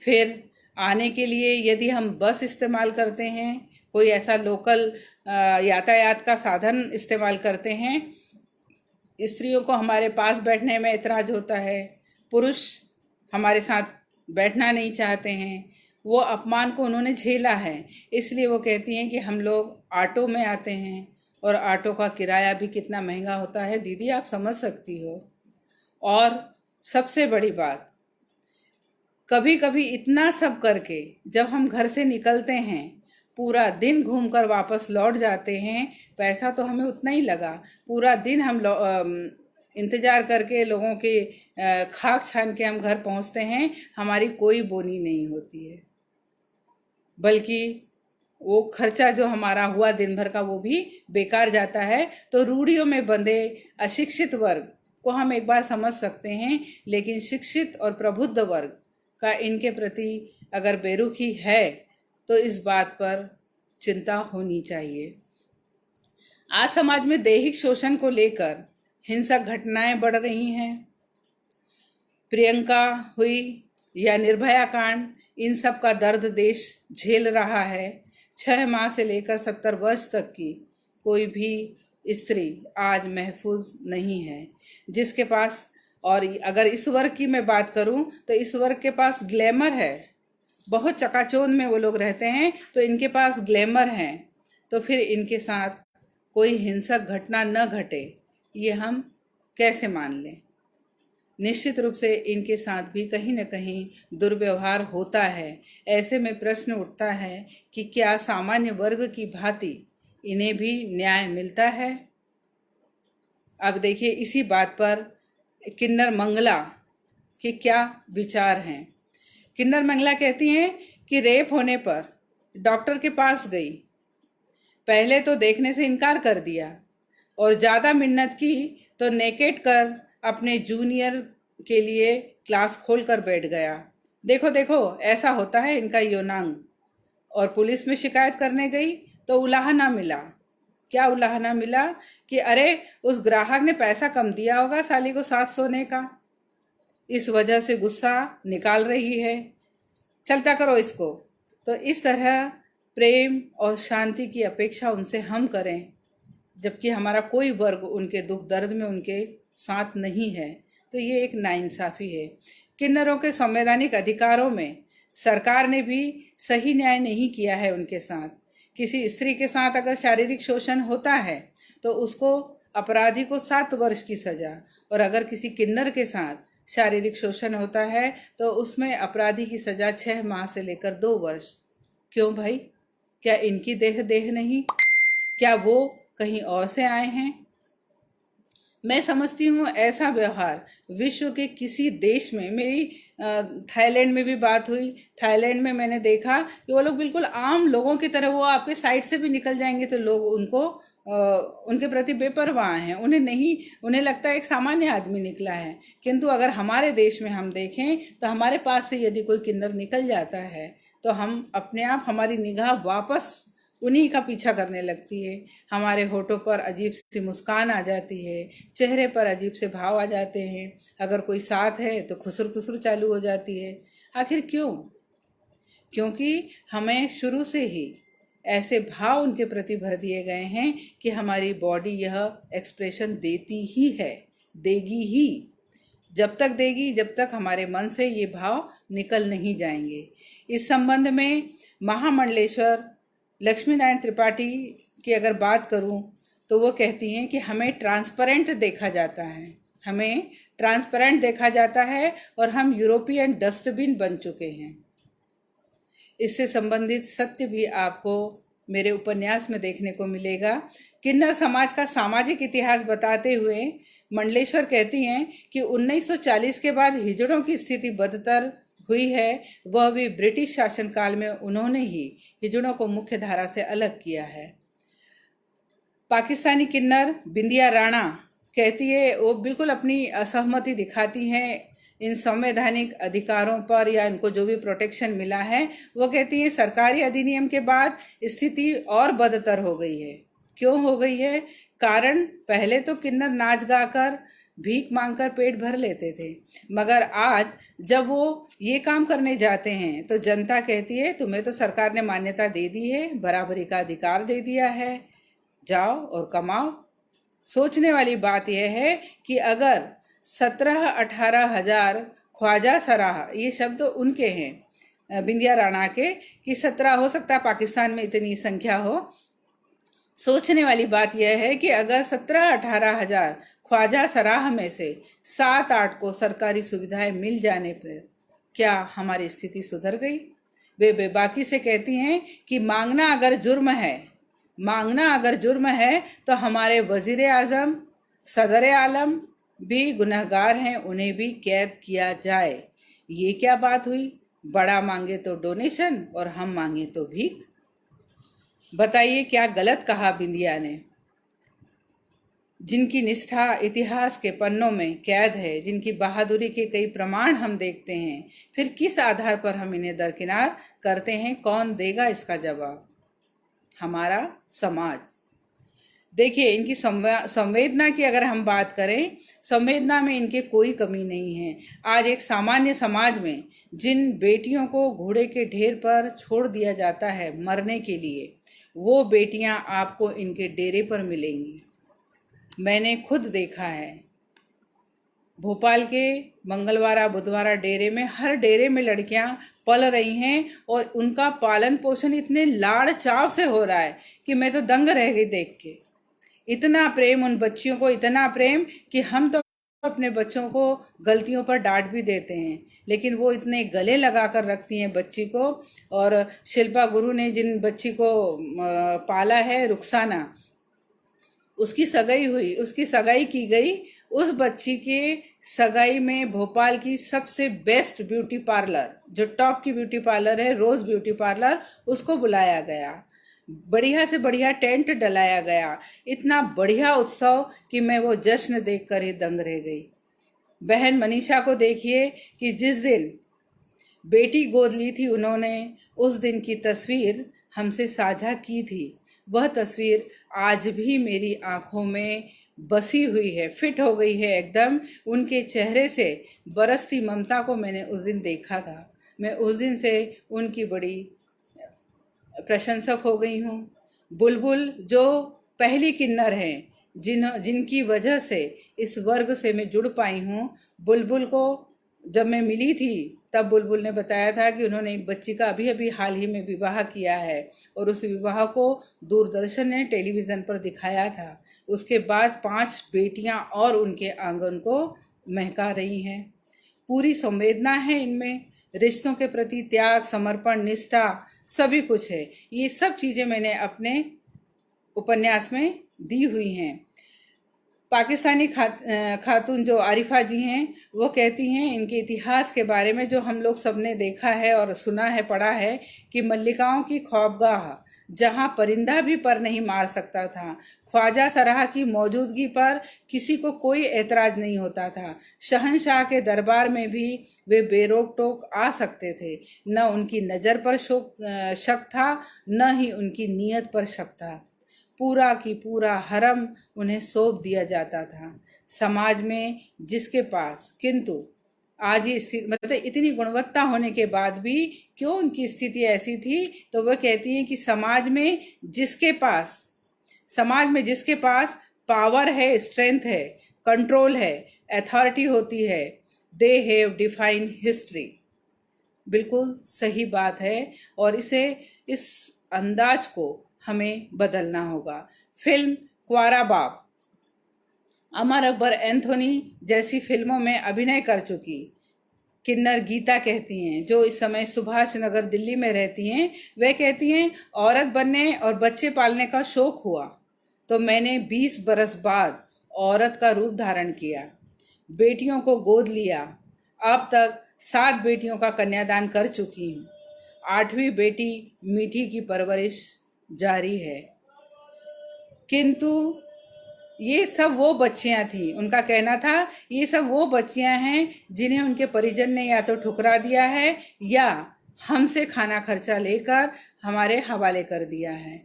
फिर आने के लिए यदि हम बस इस्तेमाल करते हैं, कोई ऐसा लोकल यातायात का साधन इस्तेमाल करते हैं, स्त्रियों को हमारे पास बैठने में ऐतराज होता है, पुरुष हमारे साथ बैठना नहीं चाहते हैं। वो अपमान को उन्होंने झेला है, इसलिए वो कहती हैं कि हम लोग ऑटो में आते हैं, और ऑटो का किराया भी कितना महंगा होता है दीदी, आप समझ सकती हो। और सबसे बड़ी बात, कभी कभी इतना सब करके जब हम घर से निकलते हैं, पूरा दिन घूमकर वापस लौट जाते हैं, पैसा तो हमें उतना ही लगा, पूरा दिन हम इंतजार करके लोगों के खाक छान के हम घर पहुंचते हैं, हमारी कोई बोनी नहीं होती है, बल्कि वो खर्चा जो हमारा हुआ दिन भर का वो भी बेकार जाता है। तो रूढ़ियों में बंधे अशिक्षित वर्ग को हम एक बार समझ सकते हैं, लेकिन शिक्षित और प्रबुद्ध वर्ग का इनके प्रति अगर बेरुखी है तो इस बात पर चिंता होनी चाहिए। आज समाज में दैहिक शोषण को लेकर हिंसक घटनाएं बढ़ रही हैं। प्रियंका हुई या निर्भया कांड, इन सब का दर्द देश झेल रहा है। 6 माह से लेकर 70 वर्ष तक की कोई भी स्त्री आज महफूज नहीं है, जिसके पास, और अगर इस वर्ग की मैं बात करूं तो इस वर्ग के पास ग्लैमर है, बहुत चकाचौंध में वो लोग रहते हैं, तो इनके पास ग्लैमर है। तो फिर इनके साथ कोई हिंसक घटना न घटे, ये हम कैसे मान लें। निश्चित रूप से इनके साथ भी कहीं न कहीं दुर्व्यवहार होता है। ऐसे में प्रश्न उठता है कि क्या सामान्य वर्ग की भांति इन्हें भी न्याय मिलता है। अब देखिए इसी बात पर किन्नर मंगला के क्या विचार हैं। किन्नर मंगला कहती हैं कि रेप होने पर डॉक्टर के पास गई, पहले तो देखने से इनकार कर दिया और ज़्यादा मिन्नत की तो नेकेट कर अपने जूनियर के लिए क्लास खोल कर बैठ गया। देखो देखो ऐसा होता है इनका योनांग। और पुलिस में शिकायत करने गई तो उलाहना मिला। क्या उलाहना मिला कि अरे उस ग्राहक ने पैसा कम दिया होगा साली को 7 सोने का, इस वजह से गुस्सा निकाल रही है, चलता करो इसको। तो इस तरह प्रेम और शांति की अपेक्षा उनसे हम करें, जबकि हमारा कोई वर्ग उनके दुख दर्द में उनके साथ नहीं है, तो ये एक नाइंसाफ़ी है। किन्नरों के संवैधानिक अधिकारों में सरकार ने भी सही न्याय नहीं किया है उनके साथ। किसी स्त्री के साथ अगर शारीरिक शोषण होता है तो उसको अपराधी को 7 वर्ष की सज़ा, और अगर किसी किन्नर के साथ शारीरिक शोषण होता है तो उसमें अपराधी की सज़ा 6 माह से लेकर 2 वर्ष। क्यों भाई, क्या इनकी देह नहीं? क्या वो कहीं और से आए हैं? मैं समझती हूँ ऐसा व्यवहार विश्व के किसी देश में, मेरी थाईलैंड में भी बात हुई। थाईलैंड में मैंने देखा कि वो लोग बिल्कुल आम लोगों की तरह, वो आपके साइड से भी निकल जाएंगे तो लोग उनको उनके प्रति बेपरवाह हैं, उन्हें लगता है एक सामान्य आदमी निकला है। किंतु अगर हमारे देश में हम देखें तो हमारे पास से यदि कोई किन्नर निकल जाता है तो हम अपने आप, हमारी निगाह वापस उन्हीं का पीछा करने लगती है। हमारे होठों पर अजीब सी मुस्कान आ जाती है, चेहरे पर अजीब से भाव आ जाते हैं। अगर कोई साथ है तो खुसर खुसर चालू हो जाती है। आखिर क्यों? क्योंकि हमें शुरू से ही ऐसे भाव उनके प्रति भर दिए गए हैं कि हमारी बॉडी यह एक्सप्रेशन देती ही है, देगी ही, जब तक देगी जब तक हमारे मन से ये भाव निकल नहीं जाएंगे। इस संबंध में महामंडलेश्वर लक्ष्मी नारायण त्रिपाठी की अगर बात करूं तो वो कहती हैं कि हमें ट्रांसपेरेंट देखा जाता है, हमें ट्रांसपेरेंट देखा जाता है और हम यूरोपियन डस्टबिन बन चुके हैं। इससे संबंधित सत्य भी आपको मेरे उपन्यास में देखने को मिलेगा। किन्नर समाज का सामाजिक इतिहास बताते हुए मंडलेश्वर कहती हैं कि 1940 के बाद हिजड़ों की स्थिति बदतर हुई है, वह भी ब्रिटिश शासनकाल में उन्होंने ही हिजड़ों को मुख्य धारा से अलग किया है। पाकिस्तानी किन्नर बिंदिया राणा कहती है, वो बिल्कुल अपनी असहमति दिखाती हैं इन संवैधानिक अधिकारों पर या इनको जो भी प्रोटेक्शन मिला है। वो कहती है सरकारी अधिनियम के बाद स्थिति और बदतर हो गई है। क्यों हो गई है? कारण पहले तो किन्नर नाच गाकर भीख मांगकर पेट भर लेते थे, मगर आज जब वो ये काम करने जाते हैं तो जनता कहती है तुम्हें तो सरकार ने मान्यता दे दी है, बराबरी का अधिकार दे दिया है, जाओ और कमाओ। सोचने वाली बात यह है कि अगर 17-18 हजार ख्वाजा सराह, ये शब्द उनके हैं बिंदिया राणा के, कि 17 हो सकता है पाकिस्तान में इतनी संख्या हो। सोचने वाली बात यह है कि अगर 17-18 हजार ख्वाजा सराह में से 7-8 को सरकारी सुविधाएं मिल जाने पर क्या हमारी स्थिति सुधर गई? वे बेबाकी से कहती हैं कि मांगना अगर जुर्म है तो हमारे वजीर आजम, सदर आलम भी गुनहगार हैं, उन्हें भी कैद किया जाए। ये क्या बात हुई? बड़ा मांगे तो डोनेशन और हम मांगे तो भीख। बताइए क्या गलत कहा बिंदिया ने? जिनकी निष्ठा इतिहास के पन्नों में कैद है, जिनकी बहादुरी के कई प्रमाण हम देखते हैं, फिर किस आधार पर हम इन्हें दरकिनार करते हैं? कौन देगा इसका जवाब? हमारा समाज। देखिए इनकी संवेदना की अगर हम बात करें, संवेदना में इनके कोई कमी नहीं है। आज एक सामान्य समाज में जिन बेटियों को घोड़े के ढेर पर छोड़ दिया जाता है मरने के लिए, वो बेटियां आपको इनके डेरे पर मिलेंगी। मैंने खुद देखा है भोपाल के मंगलवारा बुधवारा डेरे में, हर डेरे में लड़कियां पल रही हैं, और उनका पालन पोषण इतने लाड़ चाव से हो रहा है कि मैं तो दंग रह गई देख के। इतना प्रेम उन बच्चियों को, इतना प्रेम कि हम तो अपने बच्चों को गलतियों पर डांट भी देते हैं, लेकिन वो इतने गले लगा कर रखती हैं बच्ची को। और शिल्पा गुरु ने जिन बच्ची को पाला है, रुखसाना, उसकी सगाई हुई, उसकी सगाई की गई। उस बच्ची के सगाई में भोपाल की सबसे बेस्ट ब्यूटी पार्लर, जो टॉप की ब्यूटी पार्लर है, रोज ब्यूटी पार्लर, उसको बुलाया गया। बढ़िया से बढ़िया टेंट डलाया गया। इतना बढ़िया उत्सव कि मैं वो जश्न देखकर ही दंग रह गई। बहन मनीषा को देखिए कि जिस दिन बेटी गोद ली थी उन्होंने, उस दिन की तस्वीर हमसे साझा की थी। वह तस्वीर आज भी मेरी आंखों में बसी हुई है, फिट हो गई है एकदम। उनके चेहरे से बरसती ममता को मैंने उस दिन देखा था। मैं उस दिन से उनकी बड़ी प्रशंसक हो गई हूँ। बुलबुल जो पहली किन्नर हैं, जिनकी वजह से इस वर्ग से मैं जुड़ पाई हूँ। बुलबुल को जब मैं मिली थी तब बुलबुल ने बताया था कि उन्होंने एक बच्ची का अभी अभी हाल ही में विवाह किया है, और उस विवाह को दूरदर्शन ने टेलीविज़न पर दिखाया था। उसके बाद 5 बेटियां और उनके आंगन को महका रही हैं। पूरी संवेदना है इनमें, रिश्तों के प्रति त्याग, समर्पण, निष्ठा, सभी कुछ है। ये सब चीज़ें मैंने अपने उपन्यास में दी हुई हैं। पाकिस्तानी खातून जो आरिफा जी हैं, वो कहती हैं इनके इतिहास के बारे में, जो हम लोग सबने देखा है और सुना है, पढ़ा है, कि मल्लिकाओं की ख्वाबगाह, जहां परिंदा भी पर नहीं मार सकता था। ख्वाजा सरहा की मौजूदगी पर किसी को कोई एतराज नहीं होता था। शहनशाह के दरबार में भी वे बेरोक टोक आ सकते थे। न उनकी नज़र पर शक था, न ही उनकी नीयत पर शक था। पूरा की पूरा हरम उन्हें सौंप दिया जाता था। समाज में जिसके पास, किंतु आज ये स्थिति, मतलब इतनी गुणवत्ता होने के बाद भी क्यों उनकी स्थिति ऐसी थी, तो वह कहती हैं कि समाज में जिसके पास पावर है, स्ट्रेंथ है, कंट्रोल है, अथॉरिटी होती है, दे हैव डिफाइंड हिस्ट्री। बिल्कुल सही बात है, और इस अंदाज को हमें बदलना होगा। फिल्म क्वारा बाप, अमर अकबर एंथोनी जैसी फिल्मों में अभिनय कर चुकी किन्नर गीता कहती हैं, जो इस समय सुभाष नगर दिल्ली में रहती हैं, वे कहती हैं, औरत बनने और बच्चे पालने का शौक हुआ तो मैंने 20 बरस बाद औरत का रूप धारण किया, बेटियों को गोद लिया। अब तक 7 बेटियों का कन्यादान कर चुकी हूँ। 8वीं बेटी मीठी की परवरिश जारी है। किंतु ये सब वो बच्चियां थी, उनका कहना था, ये सब वो बच्चियां हैं जिन्हें उनके परिजन ने या तो ठुकरा दिया है या हमसे खाना खर्चा लेकर हमारे हवाले कर दिया है।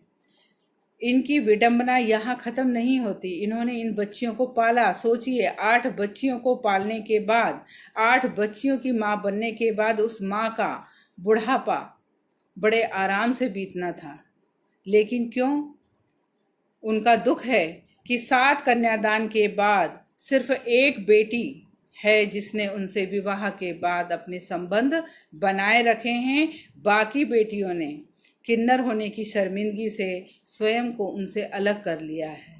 इनकी विडंबना यहाँ खत्म नहीं होती। इन्होंने इन बच्चियों को पाला। सोचिए, 8 बच्चियों को पालने के बाद, 8 बच्चियों की माँ बनने के बाद उस माँ का बुढ़ापा बड़े आराम से बीतना था। लेकिन क्यों? उनका दुख है कि 7 कन्यादान के बाद सिर्फ एक बेटी है जिसने उनसे विवाह के बाद अपने संबंध बनाए रखे हैं। बाकी बेटियों ने किन्नर होने की शर्मिंदगी से स्वयं को उनसे अलग कर लिया है।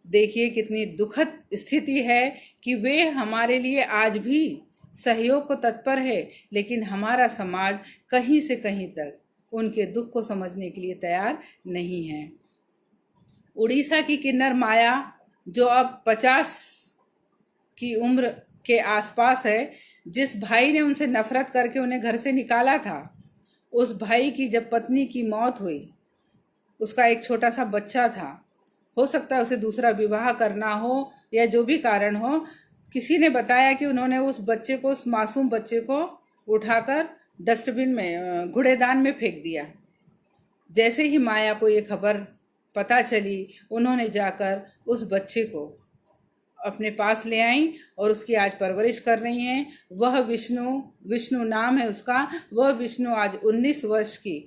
देखिए कितनी दुखद स्थिति है कि वे हमारे लिए आज भी सहयोग को तत्पर है, लेकिन हमारा समाज कहीं से कहीं तक उनके दुख को समझने के लिए तैयार नहीं है। उड़ीसा की किन्नर माया, जो अब 50 की उम्र के आसपास है, जिस भाई ने उनसे नफरत करके उन्हें घर से निकाला था, उस भाई की जब पत्नी की मौत हुई, उसका एक छोटा सा बच्चा था, हो सकता है उसे दूसरा विवाह करना हो या जो भी कारण हो, किसी ने बताया कि उन्होंने उस बच्चे को, उस मासूम बच्चे को उठाकर डस्टबिन में, कूड़ेदान में फेंक दिया। जैसे ही माया को ये खबर पता चली, उन्होंने जाकर उस बच्चे को अपने पास ले आई और उसकी आज परवरिश कर रही हैं। वह विष्णु नाम है उसका। वह विष्णु आज 19 वर्ष की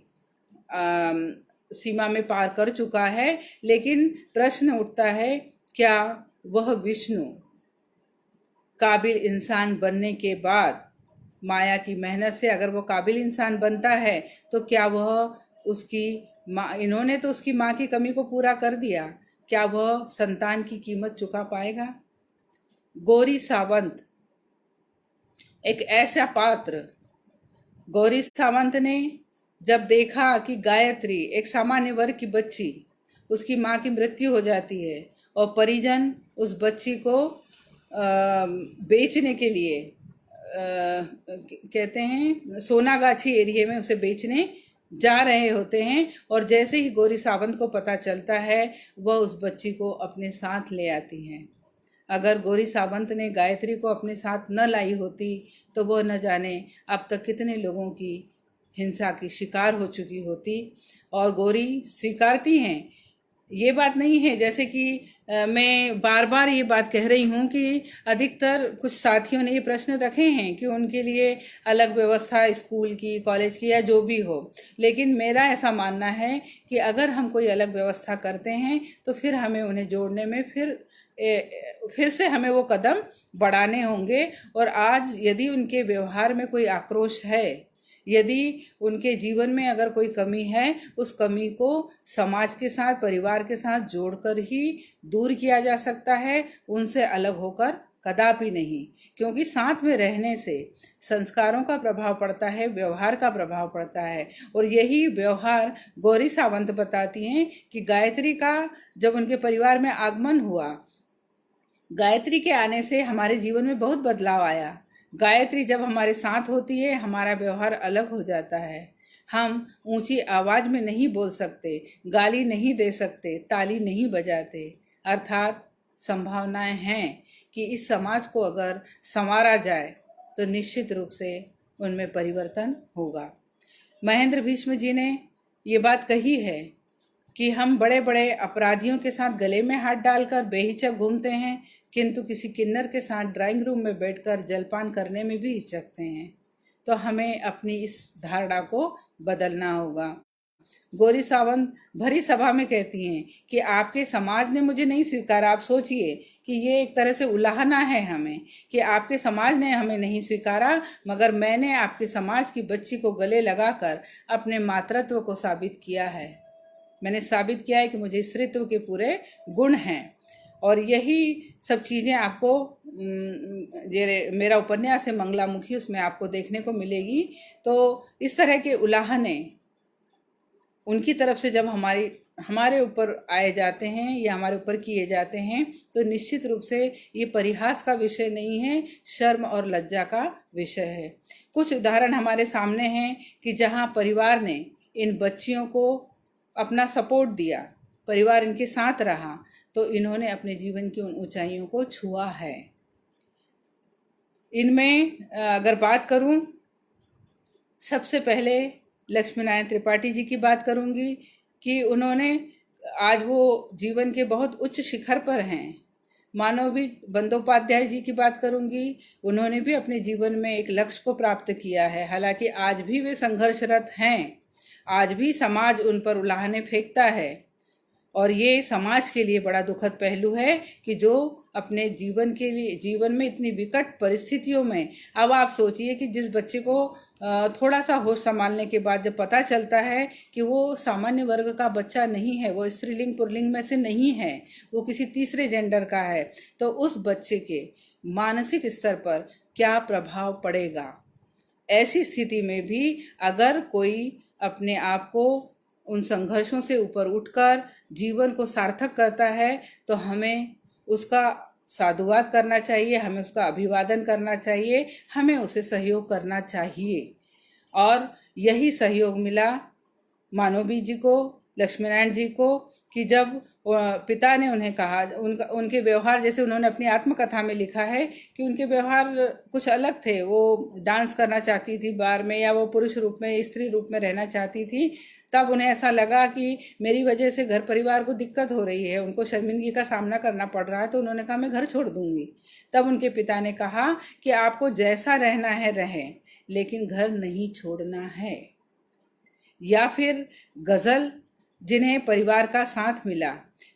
सीमा में पार कर चुका है। लेकिन प्रश्न उठता है, क्या वह विष्णु काबिल इंसान बनने के बाद माया की मेहनत से अगर वो काबिल इंसान बनता है तो क्या वह उसकी माँ, इन्होंने तो उसकी माँ की कमी को पूरा कर दिया, क्या वह संतान की कीमत चुका पाएगा? गौरी सावंत एक ऐसा पात्र, गौरी सावंत ने जब देखा कि गायत्री एक सामान्य वर्ग की बच्ची, उसकी माँ की मृत्यु हो जाती है और परिजन उस बच्ची को बेचने के लिए कहते हैं सोनागाछी एरिया में उसे बेचने जा रहे होते हैं, और जैसे ही गौरी सावंत को पता चलता है वह उस बच्ची को अपने साथ ले आती हैं। अगर गौरी सावंत ने गायत्री को अपने साथ न लाई होती तो वह न जाने अब तक कितने लोगों की हिंसा की शिकार हो चुकी होती। और गौरी स्वीकारती हैं, ये बात नहीं है जैसे कि मैं बार बार ये बात कह रही हूँ कि अधिकतर कुछ साथियों ने ये प्रश्न रखे हैं कि उनके लिए अलग व्यवस्था स्कूल की, कॉलेज की या जो भी हो, लेकिन मेरा ऐसा मानना है कि अगर हम कोई अलग व्यवस्था करते हैं तो फिर हमें उन्हें जोड़ने में फिर से हमें वो कदम बढ़ाने होंगे। और आज यदि उनके व्यवहार में कोई आक्रोश है, यदि उनके जीवन में अगर कोई कमी है, उस कमी को समाज के साथ, परिवार के साथ जोड़कर ही दूर किया जा सकता है, उनसे अलग होकर कदापि नहीं। क्योंकि साथ में रहने से संस्कारों का प्रभाव पड़ता है, व्यवहार का प्रभाव पड़ता है, और यही व्यवहार गौरी सावंत बताती हैं कि गायत्री का जब उनके परिवार में आगमन हुआ, गायत्री के आने से हमारे जीवन में बहुत बदलाव आया। गायत्री जब हमारे साथ होती है हमारा व्यवहार अलग हो जाता है। हम ऊंची आवाज में नहीं बोल सकते, गाली नहीं दे सकते, ताली नहीं बजाते। अर्थात संभावनाएं हैं कि इस समाज को अगर संवारा जाए तो निश्चित रूप से उनमें परिवर्तन होगा। महेंद्र भीष्म जी ने ये बात कही है कि हम बड़े बड़े अपराधियों के साथ गले में हाथ डालकर बेहिचक घूमते हैं, किंतु किसी किन्नर के साथ ड्राइंग रूम में बैठकर जलपान करने में भी हिचकते हैं। तो हमें अपनी इस धारणा को बदलना होगा। गौरी सावंत भरी सभा में कहती हैं कि आपके समाज ने मुझे नहीं स्वीकारा। आप सोचिए कि ये एक तरह से उलाहना है हमें कि आपके समाज ने हमें नहीं स्वीकारा, मगर मैंने आपके समाज की बच्ची को गले लगाकर अपने मातृत्व को साबित किया है। मैंने साबित किया है कि मुझे स्त्रीत्व के पूरे गुण हैं। और यही सब चीज़ें आपको मेरा उपन्यास है मंगलामुखी, उसमें आपको देखने को मिलेगी। तो इस तरह के उलाहने उनकी तरफ से जब हमारे ऊपर आए जाते हैं या हमारे ऊपर किए जाते हैं तो निश्चित रूप से ये परिहास का विषय नहीं है, शर्म और लज्जा का विषय है। कुछ उदाहरण हमारे सामने हैं कि जहाँ परिवार ने इन बच्चियों को अपना सपोर्ट दिया, परिवार इनके साथ रहा, तो इन्होंने अपने जीवन की उन ऊंचाइयों को छुआ है। इनमें अगर बात करूं, सबसे पहले लक्ष्मी नारायण त्रिपाठी जी की बात करूंगी कि उन्होंने आज वो जीवन के बहुत उच्च शिखर पर हैं। मानवी बंदोपाध्याय जी की बात करूंगी, उन्होंने भी अपने जीवन में एक लक्ष्य को प्राप्त किया है, हालांकि आज भी वे संघर्षरत हैं। आज भी समाज उन पर उलाहने फेंकता है, और ये समाज के लिए बड़ा दुखद पहलू है कि जो अपने जीवन में इतनी विकट परिस्थितियों में, अब आप सोचिए कि जिस बच्चे को थोड़ा सा होश संभालने के बाद जब पता चलता है कि वो सामान्य वर्ग का बच्चा नहीं है, वो स्त्रीलिंग पुल्लिंग में से नहीं है, वो किसी तीसरे जेंडर का है, तो उस बच्चे के मानसिक स्तर पर क्या प्रभाव पड़ेगा। ऐसी स्थिति में भी अगर कोई अपने आप को उन संघर्षों से ऊपर उठकर जीवन को सार्थक करता है तो हमें उसका साधुवाद करना चाहिए, हमें उसका अभिवादन करना चाहिए, हमें उसे सहयोग करना चाहिए। और यही सहयोग मिला मानवी जी को, लक्ष्मीनारायण जी को, कि जब पिता ने उन्हें कहा, उनके व्यवहार, जैसे उन्होंने अपनी आत्मकथा में लिखा है कि उनके व्यवहार कुछ अलग थे। वो डांस करना चाहती थी बार में, या वो पुरुष रूप में, स्त्री रूप में रहना चाहती थी। तब उन्हें ऐसा लगा कि मेरी वजह से घर परिवार को दिक्कत हो रही है, उनको शर्मिंदगी का सामना करना पड़ रहा है, तो उन्होंने कहा मैं घर छोड़ दूंगी। तब उनके पिता ने कहा कि आपको जैसा रहना है रहें, लेकिन घर नहीं छोड़ना है। या फिर गज़ल, जिन्हें परिवार का साथ मिला,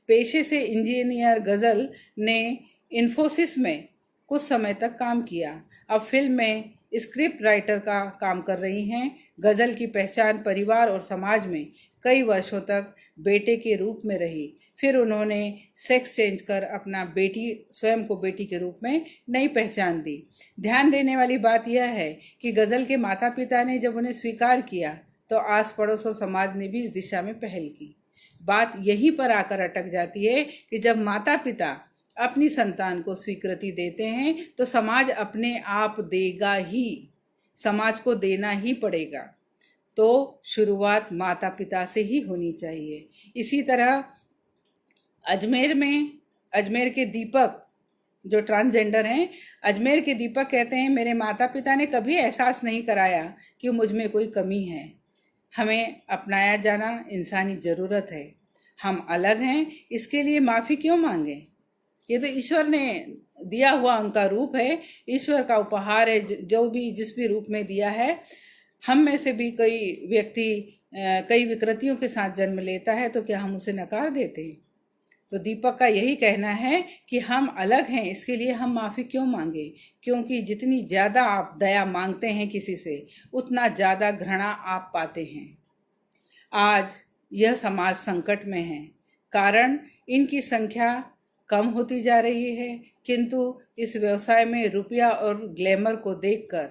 पेशे से इंजीनियर गज़ल ने इन्फोसिस में कुछ समय तक काम किया, अब फिल्म में स्क्रिप्ट राइटर का काम कर रही हैं। गज़ल की पहचान परिवार और समाज में कई वर्षों तक बेटे के रूप में रही। फिर उन्होंने सेक्स चेंज कर अपना बेटी स्वयं को बेटी के रूप में नई पहचान दी। ध्यान देने वाली बात यह है कि गज़ल के माता पिता ने जब उन्हें स्वीकार किया तो आस पड़ोस और समाज ने भी इस दिशा में पहल की। बात यहीं पर आकर अटक जाती है कि जब माता पिता अपनी संतान को स्वीकृति देते हैं तो समाज अपने आप देगा ही, समाज को देना ही पड़ेगा। तो शुरुआत माता पिता से ही होनी चाहिए। इसी तरह अजमेर के दीपक जो ट्रांसजेंडर हैं, अजमेर के दीपक कहते हैं, मेरे माता पिता ने कभी एहसास नहीं कराया कि मुझ में कोई कमी है। हमें अपनाया जाना इंसानी ज़रूरत है। हम अलग हैं, इसके लिए माफ़ी क्यों मांगें? ये तो ईश्वर ने दिया हुआ उनका रूप है, ईश्वर का उपहार है। जो भी जिस भी रूप में दिया है, हम में से भी कोई व्यक्ति कई विकृतियों के साथ जन्म लेता है, तो क्या हम उसे नकार देते हैं? तो दीपक का यही कहना है कि हम अलग हैं, इसके लिए हम माफ़ी क्यों मांगे? क्योंकि जितनी ज़्यादा आप दया मांगते हैं किसी से, उतना ज़्यादा घृणा आप पाते हैं। आज यह समाज संकट में है, कारण इनकी संख्या कम होती जा रही है, किंतु इस व्यवसाय में रुपया और ग्लैमर को देखकर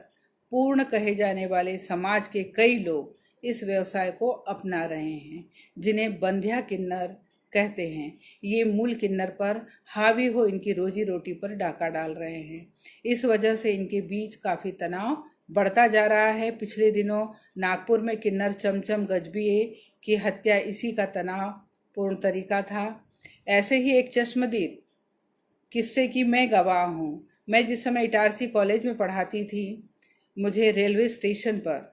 पूर्ण कहे जाने वाले समाज के कई लोग इस व्यवसाय को अपना रहे हैं, जिन्हें बंध्या किन्नर कहते हैं। ये मूल किन्नर पर हावी हो इनकी रोजी रोटी पर डाका डाल रहे हैं। इस वजह से इनके बीच काफ़ी तनाव बढ़ता जा रहा है। पिछले दिनों नागपुर में किन्नर चमचम गजबिये की हत्या इसी का तनावपूर्ण तरीका था। ऐसे ही एक चश्मदीद किस्से की मैं गवाह हूँ। मैं जिस समय इटारसी कॉलेज में पढ़ाती थी, मुझे रेलवे स्टेशन पर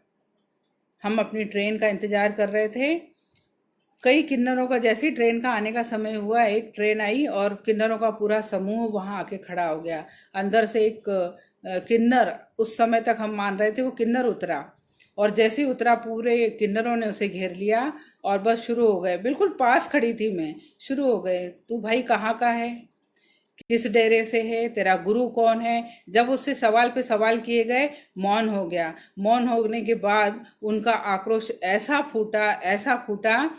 हम अपनी ट्रेन का इंतज़ार कर रहे थे। कई किन्नरों का जैसे ही ट्रेन का आने का समय हुआ, एक ट्रेन आई और किन्नरों का पूरा समूह वहाँ आके खड़ा हो गया। अंदर से एक किन्नर, उस समय तक हम मान रहे थे वो किन्नर उतरा, और जैसे ही उतरा पूरे किन्नरों ने उसे घेर लिया और बस शुरू हो गए। बिल्कुल पास खड़ी थी मैं, शुरू हो गए, तू भाई कहाँ का है, किस डेरे से है, तेरा गुरु कौन है। जब उससे सवाल पे सवाल किए गए, मौन हो गया। मौन होने के बाद उनका आक्रोश ऐसा फूटा,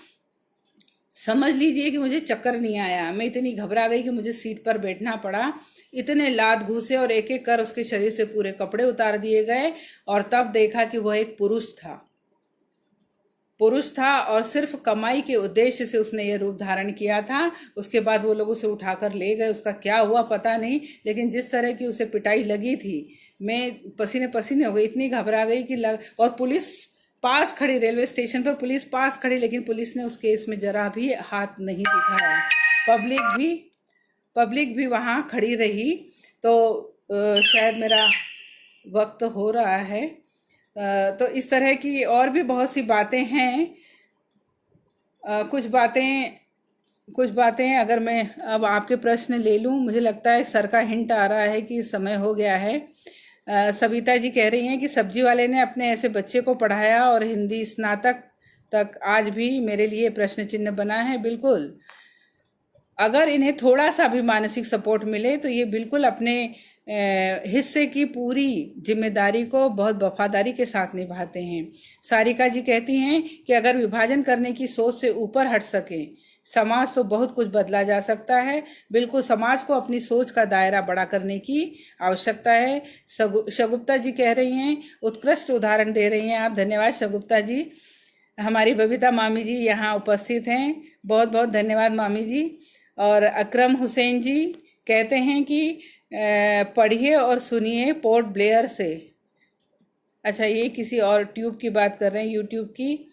समझ लीजिए कि मुझे चक्कर नहीं आया। मैं इतनी घबरा गई कि मुझे सीट पर बैठना पड़ा। इतने लात घूसे और एक एक कर उसके शरीर से पूरे कपड़े उतार दिए गए, और तब देखा कि वह एक पुरुष था और सिर्फ कमाई के उद्देश्य से उसने ये रूप धारण किया था। उसके बाद वो लोग उसे उठाकर ले गए। उसका क्या हुआ पता नहीं, लेकिन जिस तरह की उसे पिटाई लगी थी, मैं पसीने पसीने हो गई, इतनी घबरा गई कि और पुलिस पास खड़ी, रेलवे स्टेशन पर पुलिस पास खड़ी, लेकिन पुलिस ने उस केस में जरा भी हाथ नहीं दिखाया। पब्लिक भी वहाँ खड़ी रही। तो शायद मेरा वक्त हो रहा है। तो इस तरह की और भी बहुत सी बातें हैं। कुछ बातें अगर मैं अब आपके प्रश्न ले लूँ, मुझे लगता है सर का हिंट आ रहा है कि समय हो गया है। सविता जी कह रही हैं कि सब्जी वाले ने अपने ऐसे बच्चे को पढ़ाया और हिंदी स्नातक तक आज भी मेरे लिए प्रश्न चिन्ह बना है। बिल्कुल, अगर इन्हें थोड़ा सा भी मानसिक सपोर्ट मिले तो ये बिल्कुल अपने हिस्से की पूरी जिम्मेदारी को बहुत वफादारी के साथ निभाते हैं। सारिका जी कहती हैं कि अगर विभाजन करने की सोच से ऊपर हट सके समाज तो बहुत कुछ बदला जा सकता है। बिल्कुल, समाज को अपनी सोच का दायरा बड़ा करने की आवश्यकता है। शगुप्ता जी कह रही हैं, उत्कृष्ट उदाहरण दे रही हैं आप। धन्यवाद शगुप्ता जी। हमारी बबीता मामी जी यहाँ उपस्थित हैं, बहुत बहुत धन्यवाद मामी जी। और अकरम हुसैन जी कहते हैं कि पढ़िए और सुनिए पोर्ट ब्लेयर से। अच्छा, ये किसी और ट्यूब की बात कर रहे हैं, यूट्यूब की।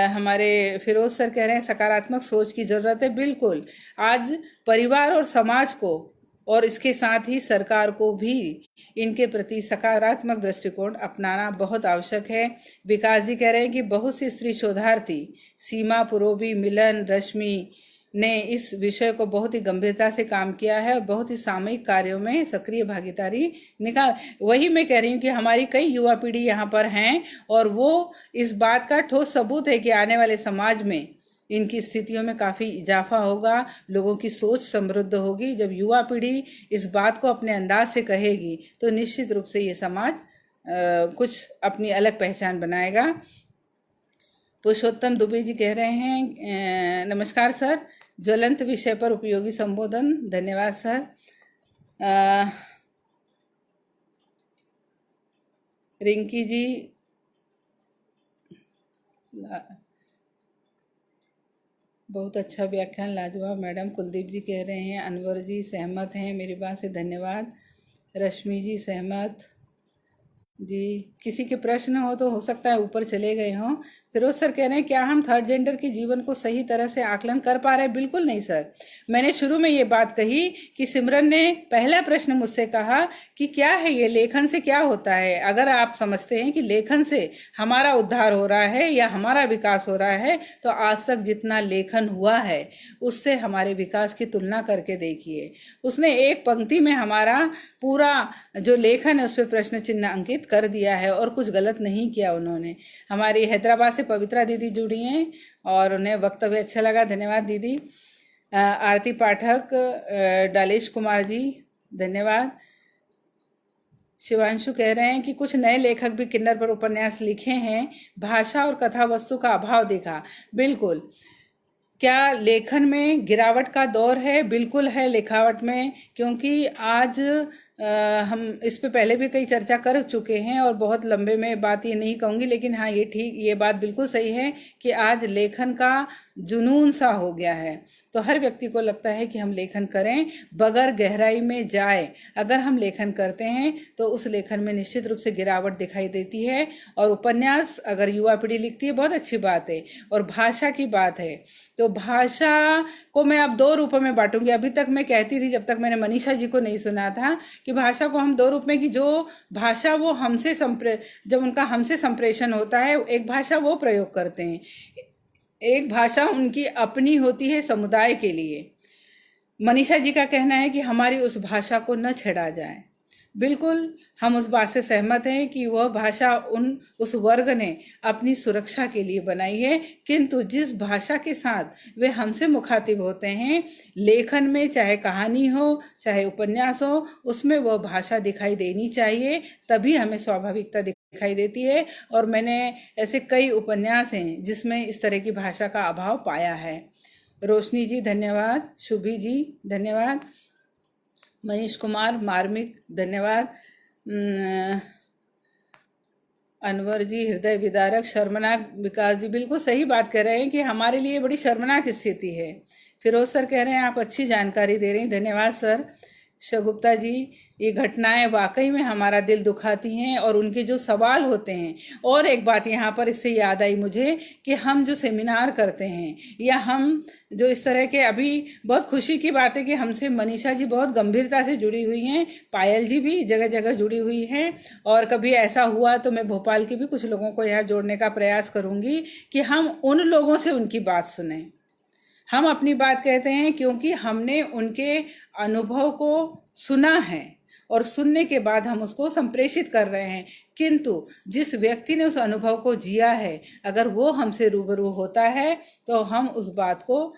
हमारे फिरोज सर कह रहे हैं सकारात्मक सोच की ज़रूरत है। बिल्कुल, आज परिवार और समाज को और इसके साथ ही सरकार को भी इनके प्रति सकारात्मक दृष्टिकोण अपनाना बहुत आवश्यक है। विकास जी कह रहे हैं कि बहुत सी स्त्री शोधार्थी सीमा पुरोबी, मिलन, रश्मि ने इस विषय को बहुत ही गंभीरता से काम किया है और बहुत ही सामूहिक कार्यों में सक्रिय भागीदारी निकाल। वही मैं कह रही हूँ कि हमारी कई युवा पीढ़ी यहाँ पर हैं और वो इस बात का ठोस सबूत है कि आने वाले समाज में इनकी स्थितियों में काफ़ी इजाफा होगा, लोगों की सोच समृद्ध होगी। जब युवा पीढ़ी इस बात को अपने अंदाज से कहेगी तो निश्चित रूप से ये समाज कुछ अपनी अलग पहचान बनाएगा। पुरुषोत्तम दुबे जी कह रहे हैं नमस्कार सर, ज्वलंत विषय पर उपयोगी संबोधन, धन्यवाद सर। रिंकी जी बहुत अच्छा व्याख्यान, लाजवाब मैडम। कुलदीप जी कह रहे हैं अनवर जी सहमत हैं मेरी बात से, धन्यवाद। रश्मि जी सहमत जी। किसी के प्रश्न हो सकता है ऊपर चले गए हों। फिरोज सर कह रहे हैं क्या हम थर्ड जेंडर के जीवन को सही तरह से आकलन कर पा रहे हैं? बिल्कुल नहीं सर। मैंने शुरू में ये बात कही कि सिमरन ने पहला प्रश्न मुझसे कहा कि क्या है ये, लेखन से क्या होता है। अगर आप समझते हैं कि लेखन से हमारा उद्धार हो रहा है या हमारा विकास हो रहा है, तो आज तक जितना लेखन हुआ है उससे हमारे विकास की तुलना करके देखिए। उसने एक पंक्ति में हमारा पूरा जो लेखन है उस पर प्रश्न चिन्ह अंकित कर दिया है और कुछ गलत नहीं किया उन्होंने। हमारी हैदराबाद से पवित्रा दीदी जुड़ी हैं और उन्हें वक्तव्य अच्छा लगा, धन्यवाद दीदी। आरती पाठक, डालेश कुमार जी धन्यवाद। शिवांशु कह रहे हैं कि कुछ नए लेखक भी किन्नर पर उपन्यास लिखे हैं, भाषा और कथा वस्तु का अभाव देखा। बिल्कुल। क्या लेखन में गिरावट का दौर है? बिल्कुल है लिखावट में, क्योंकि आज हम इस पे पहले भी कई चर्चा कर चुके हैं और बहुत लंबे में बात ये नहीं कहूँगी, लेकिन हाँ ये बात बिल्कुल सही है कि आज लेखन का जुनून सा हो गया है। तो हर व्यक्ति को लगता है कि हम लेखन करें बगैर गहराई में जाए। अगर हम लेखन करते हैं तो उस लेखन में निश्चित रूप से गिरावट दिखाई देती है। और उपन्यास अगर युवा पीढ़ी लिखती है बहुत अच्छी बात है। और भाषा की बात है तो भाषा को मैं अब दो रूपों में बांटूंगी। अभी तक मैं कहती थी, जब तक मैंने मनीषा जी को नहीं सुना था, कि भाषा को हम दो रूप में, कि जो भाषा वो हमसे जब उनका हमसे संप्रेषण होता है, एक भाषा वो प्रयोग करते हैं, एक भाषा उनकी अपनी होती है समुदाय के लिए। मनीषा जी का कहना है कि हमारी उस भाषा को न छेड़ा जाए। बिल्कुल हम उस बात से सहमत हैं कि वह भाषा उस वर्ग ने अपनी सुरक्षा के लिए बनाई है, किंतु जिस भाषा के साथ वे हमसे मुखातिब होते हैं लेखन में, चाहे कहानी हो चाहे उपन्यास हो, उसमें वह भाषा दिखाई देनी चाहिए, तभी हमें स्वाभाविकता दिखाई देती है। और मैंने ऐसे कई उपन्यास हैं जिसमें इस तरह की भाषा का अभाव पाया है। रोशनी जी धन्यवाद, शुभी जी धन्यवाद, मनीष कुमार मार्मिक धन्यवाद, अनवर जी हृदय विदारक, शर्मनाक विकास जी बिल्कुल सही बात कह रहे हैं कि हमारे लिए बड़ी शर्मनाक स्थिति है। फिरोज सर कह रहे हैं आप अच्छी जानकारी दे रहे हैं, धन्यवाद सर। शगुप्ता जी, ये घटनाएं वाकई में हमारा दिल दुखाती हैं और उनके जो सवाल होते हैं। और एक बात यहाँ पर इससे याद आई मुझे कि हम जो सेमिनार करते हैं या हम जो इस तरह के, अभी बहुत खुशी की बात है कि हमसे मनीषा जी बहुत गंभीरता से जुड़ी हुई हैं, पायल जी भी जगह जगह जुड़ी हुई हैं। और कभी ऐसा हुआ तो मैं भोपाल के भी कुछ लोगों को यहाँ जोड़ने का प्रयास करूँगी कि हम उन लोगों से उनकी बात सुने। हम अपनी बात कहते हैं क्योंकि हमने उनके अनुभव को सुना है और सुनने के बाद हम उसको संप्रेषित कर रहे हैं। किंतु जिस व्यक्ति ने उस अनुभव को जिया है, अगर वो हमसे रूबरू होता है तो हम उस बात को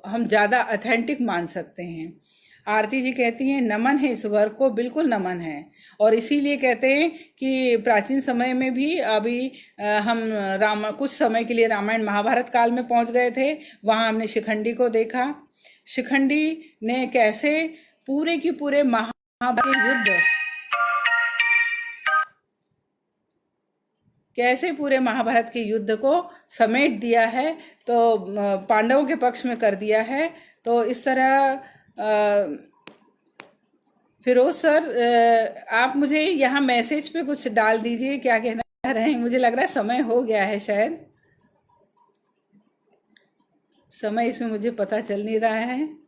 हम ज़्यादा ऑथेंटिक मान सकते हैं। आरती जी कहती हैं नमन है इस वर्ग को, बिल्कुल नमन है। और इसीलिए कहते हैं कि प्राचीन समय में भी, अभी हम कुछ समय के लिए रामायण महाभारत काल में पहुंच गए थे, वहां हमने शिखंडी को देखा। शिखंडी ने कैसे पूरे की पूरे महाभारत के युद्ध को समेट दिया है, तो पांडवों के पक्ष में कर दिया है। तो इस तरह फिरोज सर आप मुझे यहाँ मैसेज पे कुछ डाल दीजिए, क्या कहना रहे हैं। मुझे लग रहा है समय हो गया है, शायद समय इसमें मुझे पता चल नहीं रहा है।